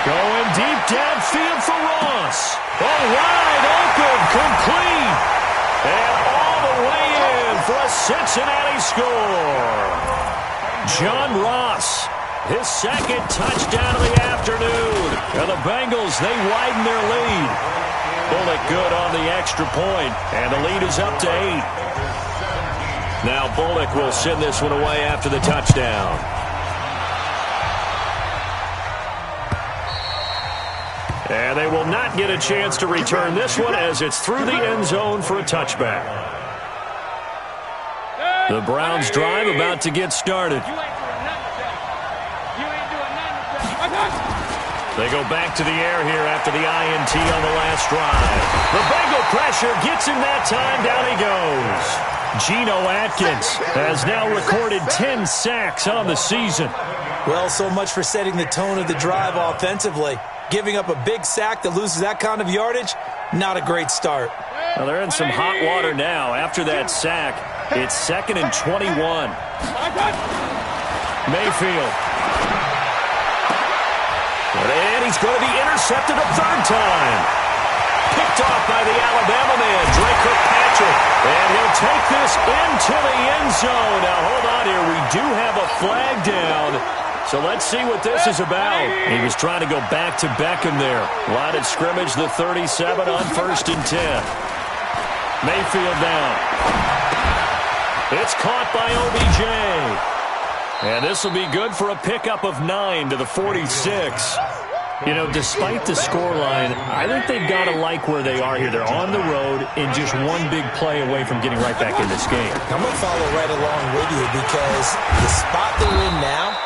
Going deep downfield for Ross. Oh, wide open, complete. And Cincinnati score. John Ross, his second touchdown of the afternoon. And the Bengals, they widen their lead. Bullock good on the extra point, and the lead is up to 8. Now Bullock will send this one away after the touchdown. And they will not get a chance to return this one as it's through the end zone for a touchback. The Browns drive about to get started. They go back to the air here after the INT on the last drive. The Bengal pressure gets him that time. Down he goes. Geno Atkins has now recorded 10 sacks on the season. Well, so much for setting the tone of the drive offensively. Giving up a big sack that loses that kind of yardage, not a great start. Well, they're in some hot water now. After that sack, it's 2nd and 21. Mayfield. And he's going to be intercepted a third time. Picked off by the Alabama man, Drake Kirkpatrick. And he'll take this into the end zone. Now, hold on here. We do have a flag down. So let's see what this is about. He was trying to go back to Beckham there. Line of scrimmage, the 37 on 1st and 10. Mayfield down. It's caught by OBJ. And this will be good for a pickup of 9 to the 46. You know, despite the scoreline, I think they've got to like where they are here. They're on the road and just one big play away from getting right back in this game. I'm going to follow right along with you because the spot they're in now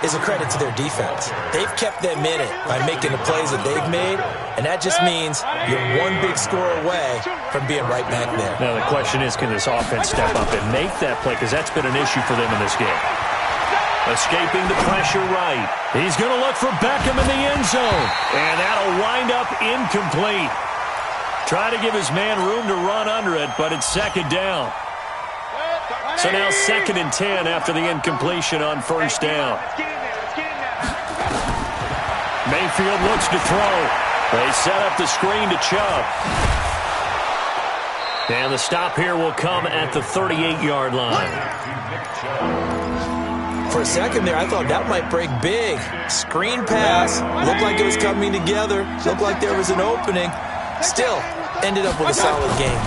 is a credit to their defense. They've kept them in it by making the plays that they've made, and that just means you're one big score away from being right back there. Now the question is, can this offense step up and make that play? Because that's been an issue for them in this game. Escaping the pressure right. He's going to look for Beckham in the end zone, and that'll wind up incomplete. Try to give his man room to run under it, but it's 2nd down. So now 2nd and 10 after the incompletion on 1st down. Mayfield looks to throw. They set up the screen to Chubb. And the stop here will come at the 38-yard line. For a second there, I thought that might break big. Screen pass. Looked like it was coming together. Looked like there was an opening. Still, ended up with a solid game.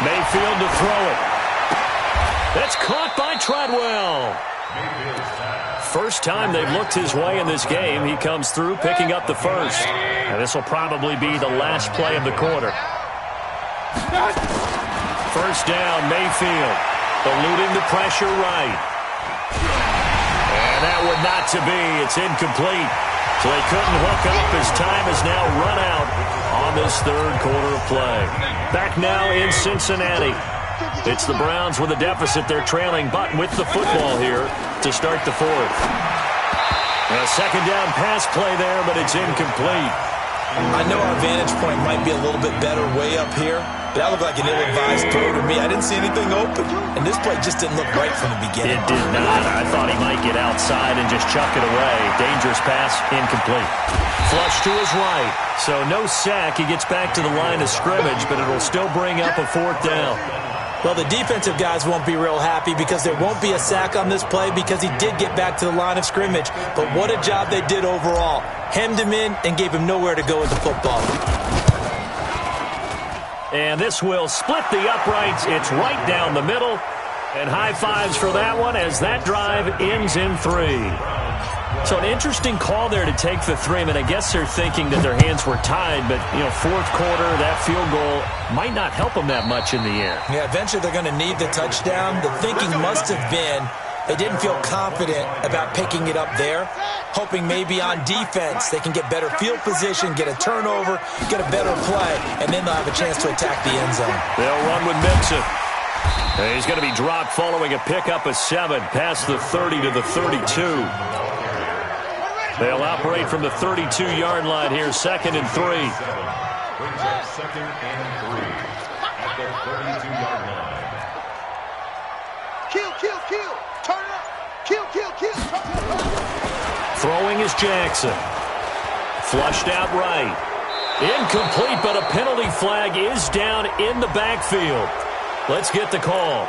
Mayfield to throw it. That's caught by Treadwell. First time they've looked his way in this game. He comes through picking up the first. And this will probably be the last play of the quarter. First down, Mayfield. Eluding the pressure right. And that would not to be. It's incomplete. So they couldn't hook up as time is now run out on this third quarter of play. Back now in Cincinnati. It's the Browns with a deficit. They're trailing, but with the football here to start the fourth. And a 2nd down pass play there, but it's incomplete. I know our vantage point might be a little bit better way up here, but that looked like an ill-advised throw to me. I didn't see anything open, and this play just didn't look right from the beginning. It did not. I thought he might get outside and just chuck it away. Dangerous pass, incomplete. Flush to his right. So no sack. He gets back to the line of scrimmage, but it'll still bring up a 4th down. Well, the defensive guys won't be real happy because there won't be a sack on this play because he did get back to the line of scrimmage. But what a job they did overall. Hemmed him in and gave him nowhere to go with the football. And this will split the uprights. It's right down the middle. And high fives for that one as that drive ends in 3. So an interesting call there to take the 3. I mean, I guess they're thinking that their hands were tied, but, you know, 4th quarter, that field goal might not help them that much in the end. Yeah, eventually they're going to need the touchdown. The thinking must have been they didn't feel confident about picking it up there, hoping maybe on defense they can get better field position, get a turnover, get a better play, and then they'll have a chance to attack the end zone. They'll run with Mixon. And he's going to be dropped following a pickup of 7 past the 30 to the 32. They'll operate from the 32-yard line here, 2nd and 3. Brings up 2nd and 3 at the 32-yard line. Kill, kill, kill. Turn up. Kill, kill, kill. Throwing is Jackson. Flushed out right. Incomplete, but a penalty flag is down in the backfield. Let's get the call.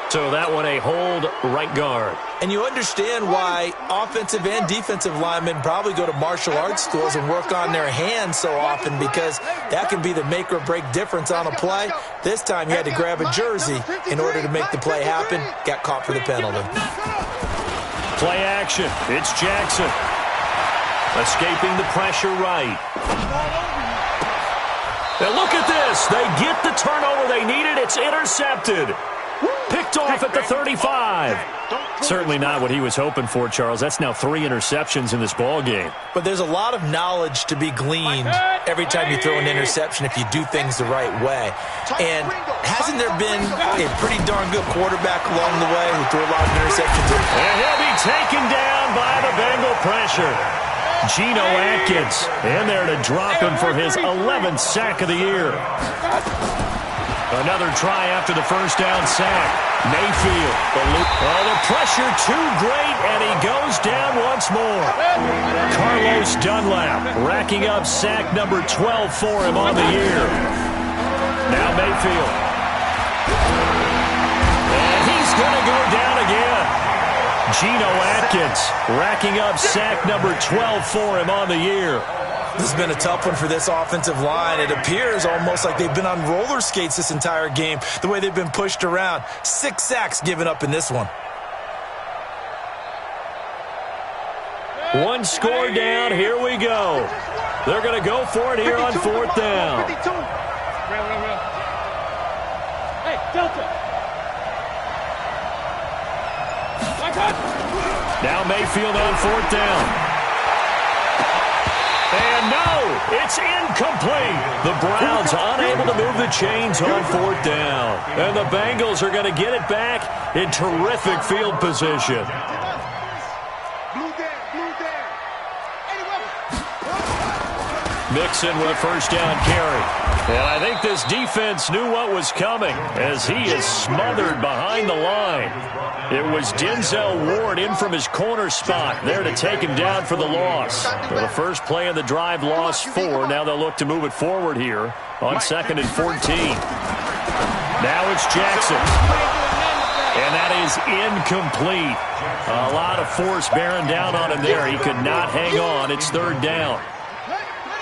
So that one a hold right guard. And you understand why offensive and defensive linemen probably go to martial arts schools and work on their hands so often, because that can be the make or break difference on a play. This time he had to grab a jersey in order to make the play happen. Got caught for the penalty. Play action. It's Jackson. Escaping the pressure right. Now look at this. They get the turnover they needed. It's intercepted. Picked off at the 35. Certainly not what he was hoping for, Charles. That's now 3 interceptions in this ball game. But there's a lot of knowledge to be gleaned every time you throw an interception if you do things the right way. And hasn't there been a pretty darn good quarterback along the way who threw a lot of interceptions? And he'll be taken down by the Bengal pressure. Geno Atkins in there to drop him for his 11th sack of the year. Another try after the first down sack. Mayfield. The pressure too great, and he goes down once more. Carlos Dunlap racking up sack number 12 for him on the year. Now Mayfield. And he's going to go down again. Geno Atkins racking up sack number 12 for him on the year. This has been a tough one for this offensive line. It appears almost like they've been on roller skates this entire game, the way they've been pushed around. 6 sacks given up in this one. One score down. Here we go. They're going to go for it here on 4th down. Hey, Delta. Now Mayfield on 4th down. And no, it's incomplete. The Browns unable to move the chains on 4th down. And the Bengals are going to get it back in terrific field position. Mixon with a first down carry. And I think this defense knew what was coming as he is smothered behind the line. It was Denzel Ward in from his corner spot there to take him down for the loss. For the first play of the drive, loss 4. Now they'll look to move it forward here on 2nd and 14. Now it's Jackson. And that is incomplete. A lot of force bearing down on him there. He could not hang on. It's 3rd down.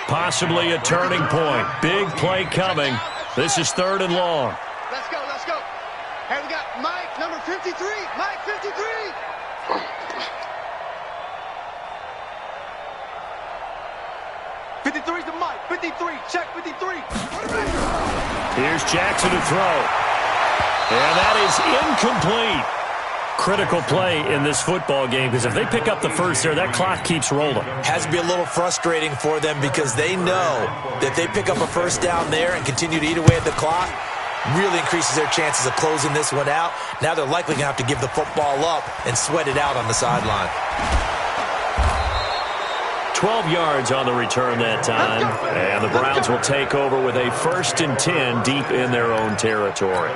Possibly a turning point. Big play coming. This is 3rd and long. Let's go, let's go. Hey, we got Mike, number 53. Mike, 53. '53's the Mike. 53. Check 53. Here's Jackson to throw. And that is incomplete. Critical play in this football game, because if they pick up the first there, that clock keeps rolling. Has to be a little frustrating for them, because they know that if they pick up a first down there and continue to eat away at the clock, really increases their chances of closing this one out. Now they're likely going to have to give the football up and sweat it out on the sideline. 12 yards on the return that time, and the Browns will take over with a 1st and 10 deep in their own territory.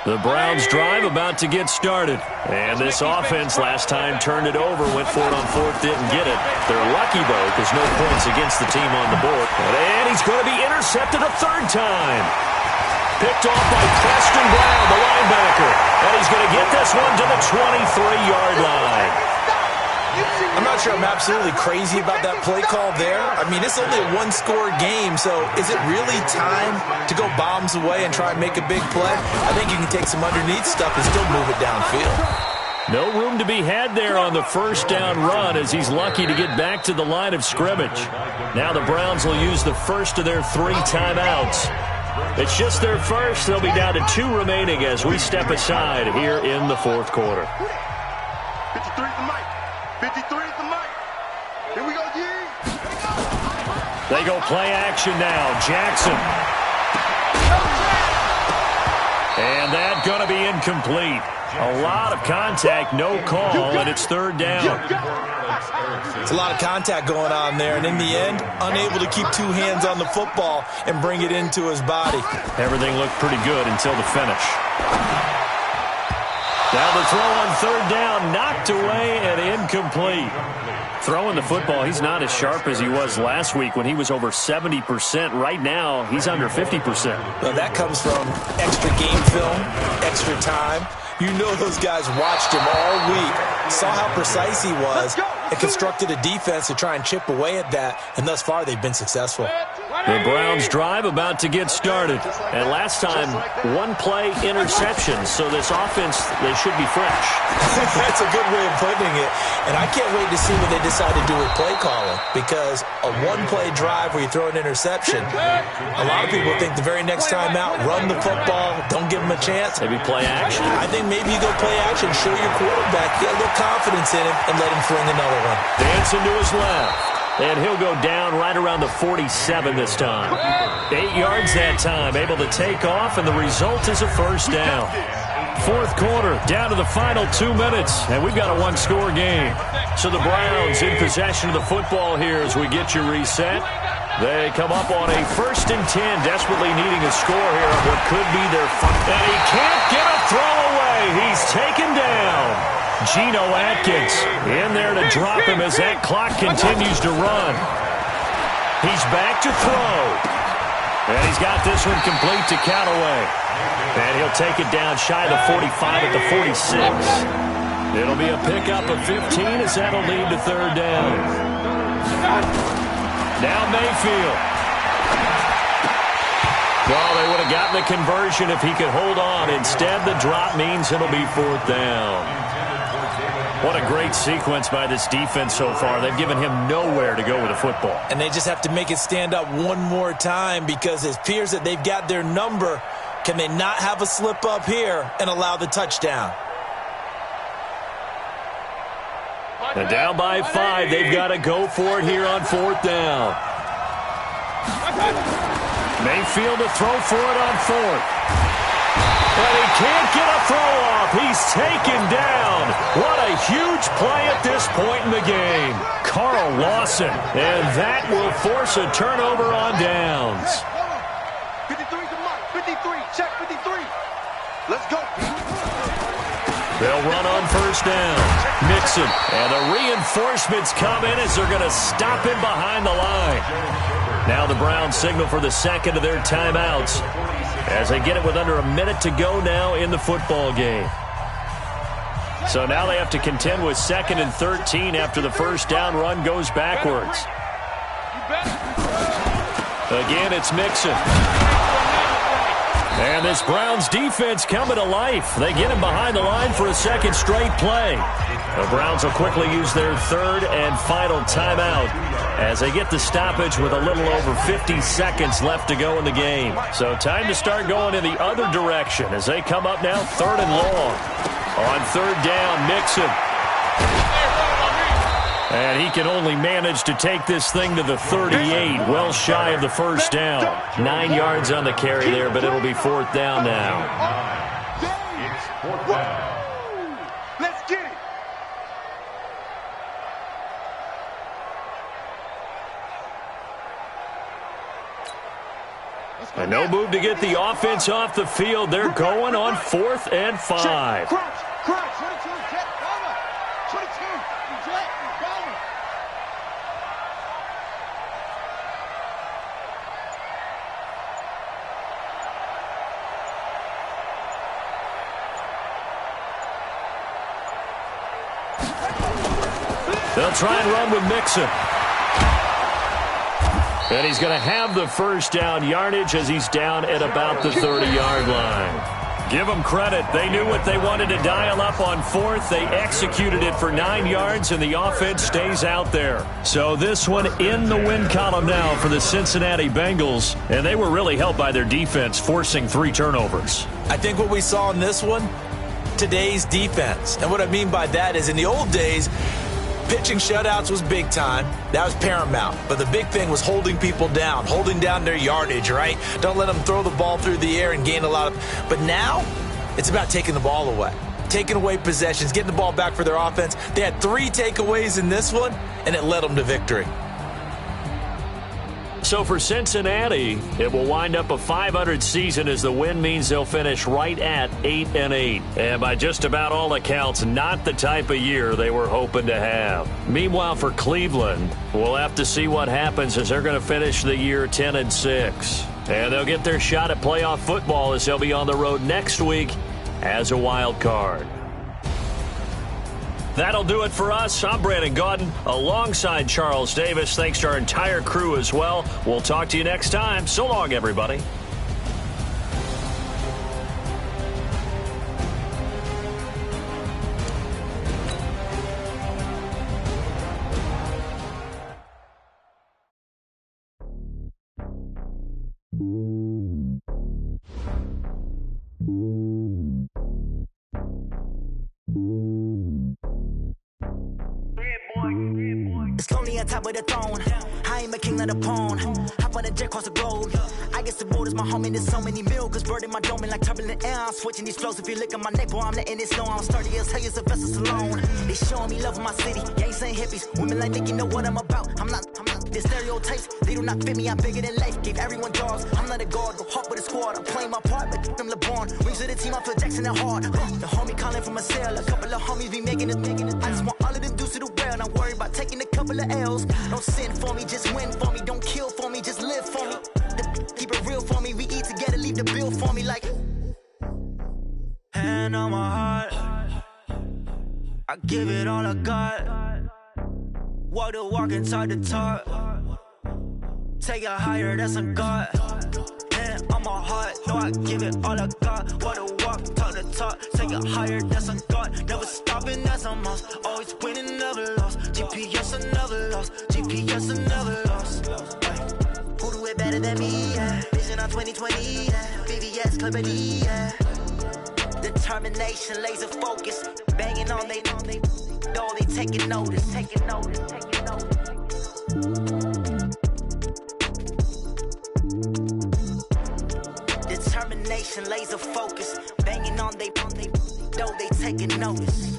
The Browns drive about to get started. And this offense last time turned it over, went for it on 4th, didn't get it. They're lucky, though, because no points against the team on the board. And he's going to be intercepted a 3rd time. Picked off by Preston Brown, the linebacker. And he's going to get this one to the 23-yard line. I'm not sure I'm absolutely crazy about that play call there. I mean, it's only a 1-score game, so is it really time to go bombs away and try and make a big play? I think you can take some underneath stuff and still move it downfield. No room to be had there on the first down run, as he's lucky to get back to the line of scrimmage. Now the Browns will use the first of their 3 timeouts. It's just their first. They'll be down to 2 remaining as we step aside here in the 4th quarter. 53 is the mic. 53 is the mic. Here we go, G. They go play action now. Jackson. And that's going to be incomplete. A lot of contact, no call, and it's 3rd down. It's a lot of contact going on there, and in the end, unable to keep 2 hands on the football and bring it into his body. Everything looked pretty good until the finish. Now the throw on 3rd down, knocked away and incomplete. Throwing the football, he's not as sharp as he was last week when he was over 70%. Right now, he's under 50%. Well, that comes from extra game film, extra time. You know those guys watched him all week, saw how precise he was, and constructed a defense to try and chip away at that, and thus far they've been successful. The Browns drive about to get started. And last time, one-play interceptions, so this offense, they should be fresh. That's a good way of putting it. And I can't wait to see what they decide to do with play calling, because a one-play drive where you throw an interception, a lot of people think the very next time out, run the football, don't give them a chance. Maybe play action. I think maybe you go play action, show your quarterback, get a little confidence in him, and let him fling another one. Dancing to his left. And he'll go down right around the 47 this time. 8 yards that time, able to take off, and the result is a first down. Fourth quarter, down to the final 2 minutes, and we've got a one-score game. So the Browns in possession of the football here as we get you reset. They come up on a 1st and 10, desperately needing a score here on what could be their final. And he can't get a throw away. He's taken down. Geno Atkins in there to drop him as that clock continues to run. He's back to throw. And he's got this one complete to Callaway. And he'll take it down shy of the 45 at the 46. It'll be a pickup of 15 as that'll lead to third down. Now Mayfield. Well, they would have gotten the conversion if he could hold on. Instead, the drop means it'll be fourth down. What a great sequence by this defense so far. They've given him nowhere to go with the football. And they just have to make it stand up one more time, because it appears that they've got their number. Can they not have a slip up here and allow the touchdown? And down by 5, they've got to go for it here on fourth down. Mayfield to throw for it on fourth. But he can't get a throw off. He's taken down. What a huge play at this point in the game. Carl Lawson. And that will force a turnover on downs. 53 to Mike. 53. Check 53. Let's go. They'll run on first down. Mixon. And the reinforcements come in as they're going to stop him behind the line. Now the Browns signal for the second of their timeouts as they get it with under a minute to go now in the football game. So now they have to contend with 2nd and 13 after the first down run goes backwards. Again, it's Mixon. And this Browns defense coming to life. They get him behind the line for a second straight play. The Browns will quickly use their third and final timeout as they get the stoppage with a little over 50 seconds left to go in the game. So time to start going in the other direction as they come up now 3rd and long. On third down, Mixon. And he can only manage to take this thing to the 38, well shy of the first down. 9 yards on the carry there, but it'll be fourth down now. It's fourth down. Let's get it. And no move to get the offense off the field. They're going on 4th and 5. Crunch. 22, jet, cover. 22, jet, cover. They'll try and run with Mixon. And he's going to have the first down yardage as he's down at about the 30-yard line. Give them credit. They knew what they wanted to dial up on fourth. They executed it for 9 yards, and the offense stays out there. So this one in the win column now for the Cincinnati Bengals, and they were really helped by their defense, forcing 3 turnovers. I think what we saw in this one, today's defense. And what I mean by that is in the old days, pitching shutouts was big time. That was paramount. But the big thing was holding people down, holding down their yardage, right? Don't let them throw the ball through the air and gain a lot of... But now, it's about taking the ball away. Taking away possessions, getting the ball back for their offense. They had 3 takeaways in this one, and it led them to victory. So for Cincinnati, it will wind up a .500 season as the win means they'll finish right at 8-8. And by just about all accounts, not the type of year they were hoping to have. Meanwhile, for Cleveland, we'll have to see what happens as they're going to finish the year 10-6. And they'll get their shot at playoff football as they'll be on the road next week as a wild card. That'll do it for us. I'm Brandon Gaudin alongside Charles Davis. Thanks to our entire crew as well. We'll talk to you next time. So long, everybody. It's lonely on top of the throne. I ain't a king of the pawn. Hop on a jet across the globe. I guess the road is my home and there's so many milkers burning my dome like turbulent air. I'm switching these flows. If you look at my neck, boy, I'm letting it snow. I'm sturdy as hell as a vessel alone. They showing me love in my city. Gangs ain't hippies. Women like Nick, you know what I'm about. I'm not the stereotypes. They do not fit me. I'm bigger than life. Gave everyone jobs. I'm not a guard. Go hard with a squad. I'm playing my part, but them LeBron. Rings of the team. I feel Jackson and hard. The homie calling from a cell. A couple of homies be making it. I just want all of them dudes to the well. Not worry about taking a couple of L's. Don't sin for me, just win for me. Don't kill for me, just live for me. Keep it real for me. We eat together, leave the bill for me like. Hand on my heart, I give it all I got. Walk the walk and talk the talk. Take it higher, that's a God. Hand on my heart, no, I give it all I got. Walk the walk, talk the talk. Take it higher, that's a God. Never stopping, that's a must. Always winning, never lost. GPS, I never lost. GPS, I never lost. Who do it better than me? Yeah. Vision on 2020. Yeah. VVS, Clippity. Yeah. Determination, laser focus. Banging on they know they taking notice. Taking notice. Taking notice. Determination, laser focus. Banging on they know they taking notice.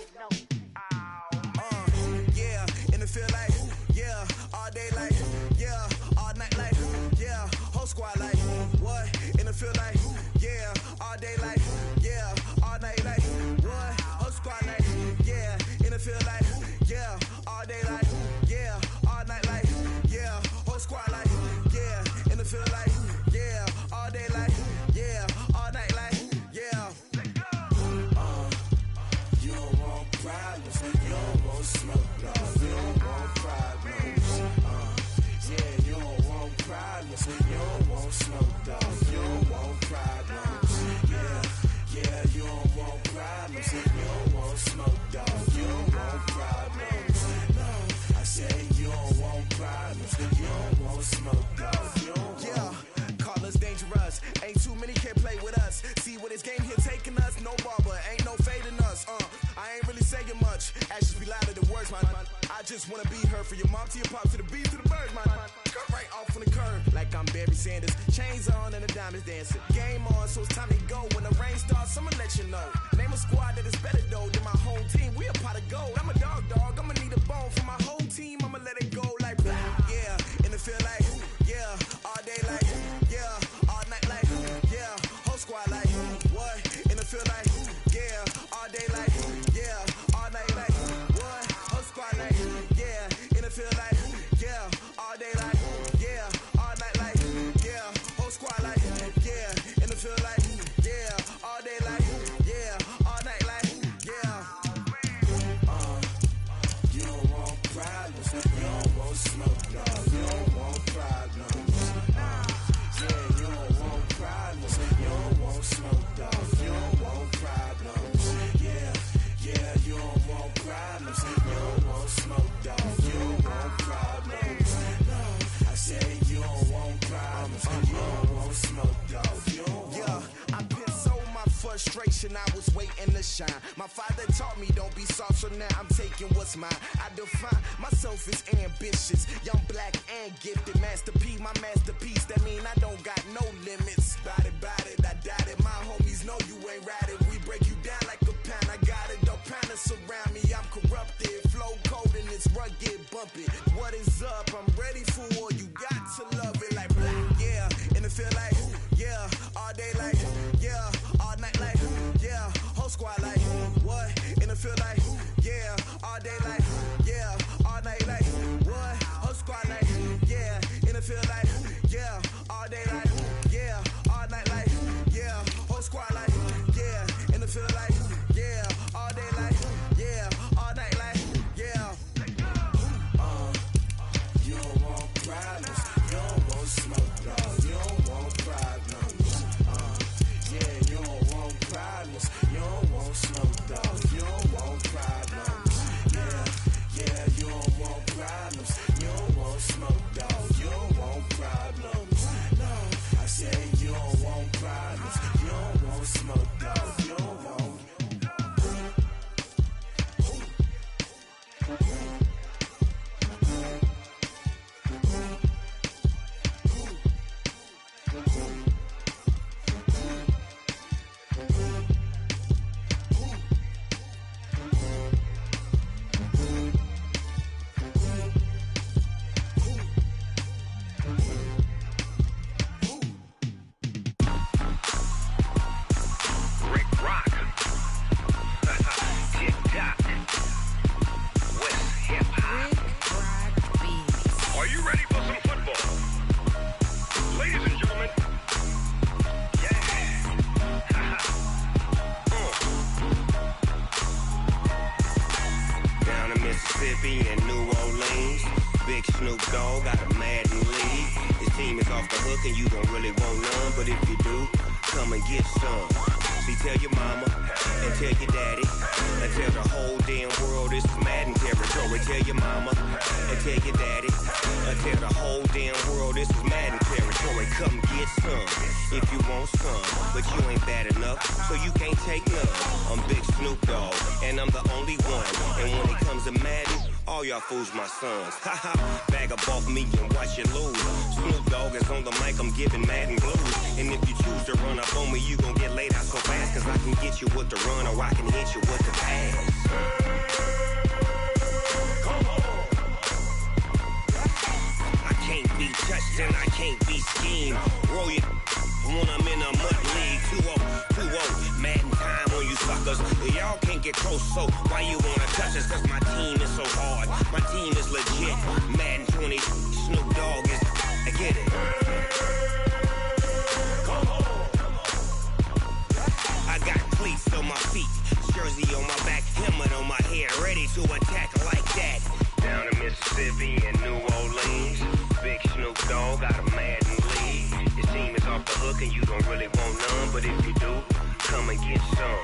Yeah, and it feel like, yeah, all day like, yeah, all night like, yeah, whole squad like, what? And it feel like, yeah, all day like, yeah, all night like, what? Whole squad like, yeah, and it feel like, yeah, all day like, yeah, all night like, yeah, whole squad like, yeah, and it feel like, yeah, all day like, yeah, all night like, yeah. You don't want problems, you don't want smoke, dog. You don't want problems. Yeah, you don't want problems, you don't want smoke, dog. You don't want problems. Yeah, you don't want problems, you don't want smoke, dog. You don't want problems. No, I say you don't want problems, you don't want smoke, dog. You don't want. Yeah, call us dangerous. Ain't too many can play with us. See where this game here taking us. No barber, ain't no fading us. I ain't really saying much. Actions be louder than words, man. I just wanna be heard from your mom to your pop to the beat to the birds, man. Cut right off on the curve, like I'm Barry Sanders. Chains on and the diamonds dancing. Game on, so it's time to go. When the rain starts, I'ma let you know. Name a squad that is better though than my home team. We a pot of gold. I'm a dog. I'ma need a bone for my whole team. I'ma let it go like, yeah. And it feel like, yeah, all day like, yeah, all night like, yeah, whole squad like, what? And it feel like, yeah, all day like, yeah, all night like, what? Whole squad like, yeah, and it feel like, yeah, all day like, yeah, all night like, yeah, whole squad like, yeah, and it feel like, yeah, all day like, yeah, all night like, yeah. You don't want problems, you don't want smoke, dog. You don't want problems. Yeah, you don't want problems, you don't want smoke, dog. You don't want problems. Yeah, you don't want problems, you don't want smoke, dog. You don't want problems. No, I say you don't want problems, you don't want smoke, dog. You don't want. Yeah, I've been so my frustration, I was waiting to shine. My father taught me don't be soft, so now I'm taking what's mine. I define myself as ambitious, young, black, and gifted. Master P, my masterpiece. That mean I don't got no limits. Bout it, I doubt it. My homies know you ain't ratted. We break you down like a pound. I got it, don't pound us around me. I'm corrupted, flow cold and it's rugged, bumpy. What is up? I'm ready for war. You got to love it like. Are you ready for some football? Ladies and gentlemen, Down in Mississippi and New Orleans, Big Snoop Dogg got a Madden league. His team is off the hook and you don't really want none, but if you do, come and get some. See, tell your mama and tell your daddy and tell the whole damn world this is Madden territory. Tell your mama and tell your daddy and tell the whole damn world this is Madden territory. Come get some if you want some, but you ain't bad enough, so you can't take none. I'm Big Snoop Dogg and I'm the only one, and when it comes to Madden, all y'all fools my sons. Haha, bag up off me and watch you lose. Snoop Dogg is on the mic, I'm giving Madden blues. And if you choose to run up on me, you gon' get laid out so fast, cause I can get you with the run or I can hit you with the pass. I can't be touched and I can't be schemed. Roll it when I'm in a mud league. 2-0, Madden time on you suckers. Y'all can't get close, so why you wanna touch us? Cause my team is so hard, my team is legit. Madden 20, Snoop Dogg is, I get it. I got cleats on my feet, jersey on my back, helmet on my head, ready to attack like that. Down in Mississippi and New Orleans, Big Snoop Dogg got a Madden league. His team is off the hook and you don't really want none, but if you do, come and get some.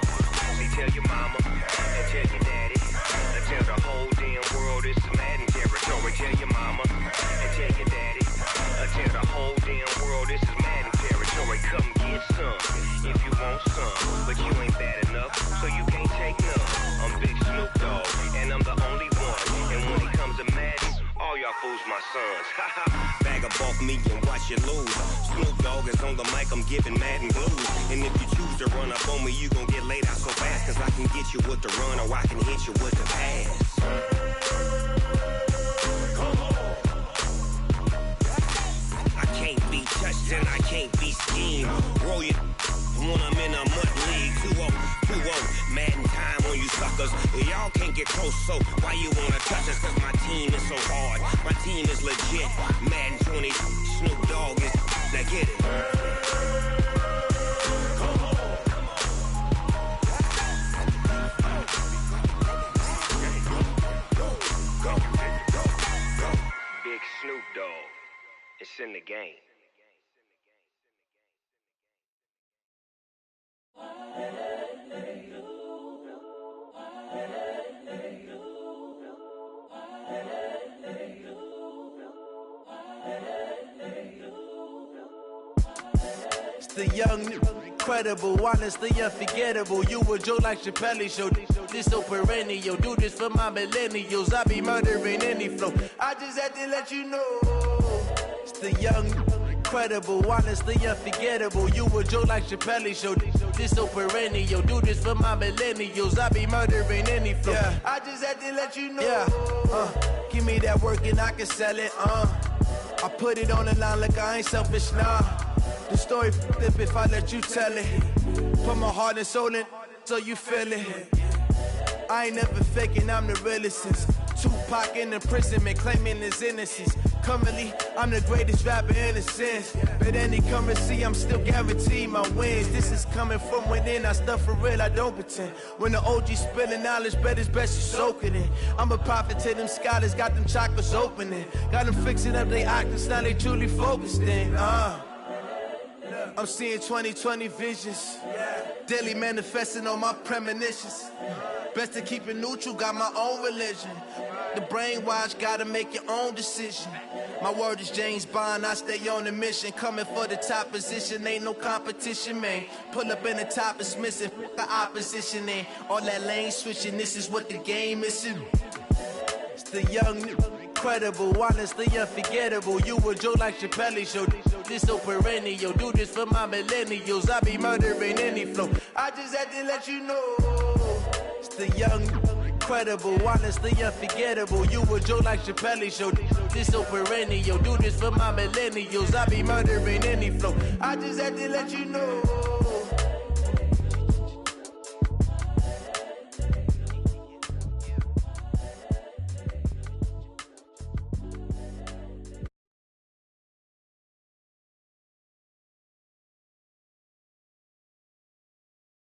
See, tell your mama and tell your daddy and tell the whole damn world this is Madden territory. Tell your mama and tell your daddy and tell the whole damn world this is Madden territory. Come get some if you want some, but you ain't bad enough, so you can't take none. I'm Big Snoop Dogg and I'm the only one, and when it comes to Madden, all y'all fools my sons. Bag up off me and watch you lose. Snoop Dogg is on the mic, I'm giving Madden blues. And if you choose to run up on me, you gon' get laid out so fast, cause I can get you with the run or I can hit you with the pass. I can't be touched and I can't be schemed. Roll it when I'm in a mud league. 2-0, Madden time on you suckers. Y'all can't get close, so why you wanna touch us? Cause my team is so hard, my team is legit. Madden 20, Snoop Dogg is, now get it. Big Snoop Dogg, it's in the game. It's the young, incredible, honestly unforgettable. You a joke like Chappelle show. This so perennial. Do this for my millennials. I be murdering any flow. I just had to let you know. It's the young, incredible, honestly unforgettable. You a joke like Chappelle show. This so perennial. Do this for my millennials. I be murdering any flow. Yeah. I just had to let you know. Yeah. Give me that work and I can sell it. I put it on the line like I ain't selfish, nah. The story flip if I let you tell it. Put my heart and soul in so you feel it. I ain't never faking, I'm the realest since Tupac in imprisonment, claiming his innocence. Currently, I'm the greatest rapper in a sense. But any currency, I'm still guaranteed my wins. This is coming from within, I stuff for real, I don't pretend. When the OG spilling knowledge, bet it's best you soak it in. I'm a prophet to them scholars, got them chakras opening. Got them fixing up their octaves, now they truly focused in. I'm seeing 2020 visions, daily manifesting on my premonitions. Best to keep it neutral, got my own religion. The brainwash, gotta make your own decision. My word is James Bond, I stay on a mission. Coming for the top position, ain't no competition, man. Pull up in the top, it's missing, the opposition ain't. All that lane switching, this is what the game is. It's the young, incredible, honestly unforgettable. You a joke like Chappelle show. This so perennial. Do this for my millennials. I be murdering any flow. I just had to let you know. It's the young, incredible, honestly unforgettable. You a joke like Chappelle show. This so perennial. Do this for my millennials. I be murdering any flow. I just had to let you know.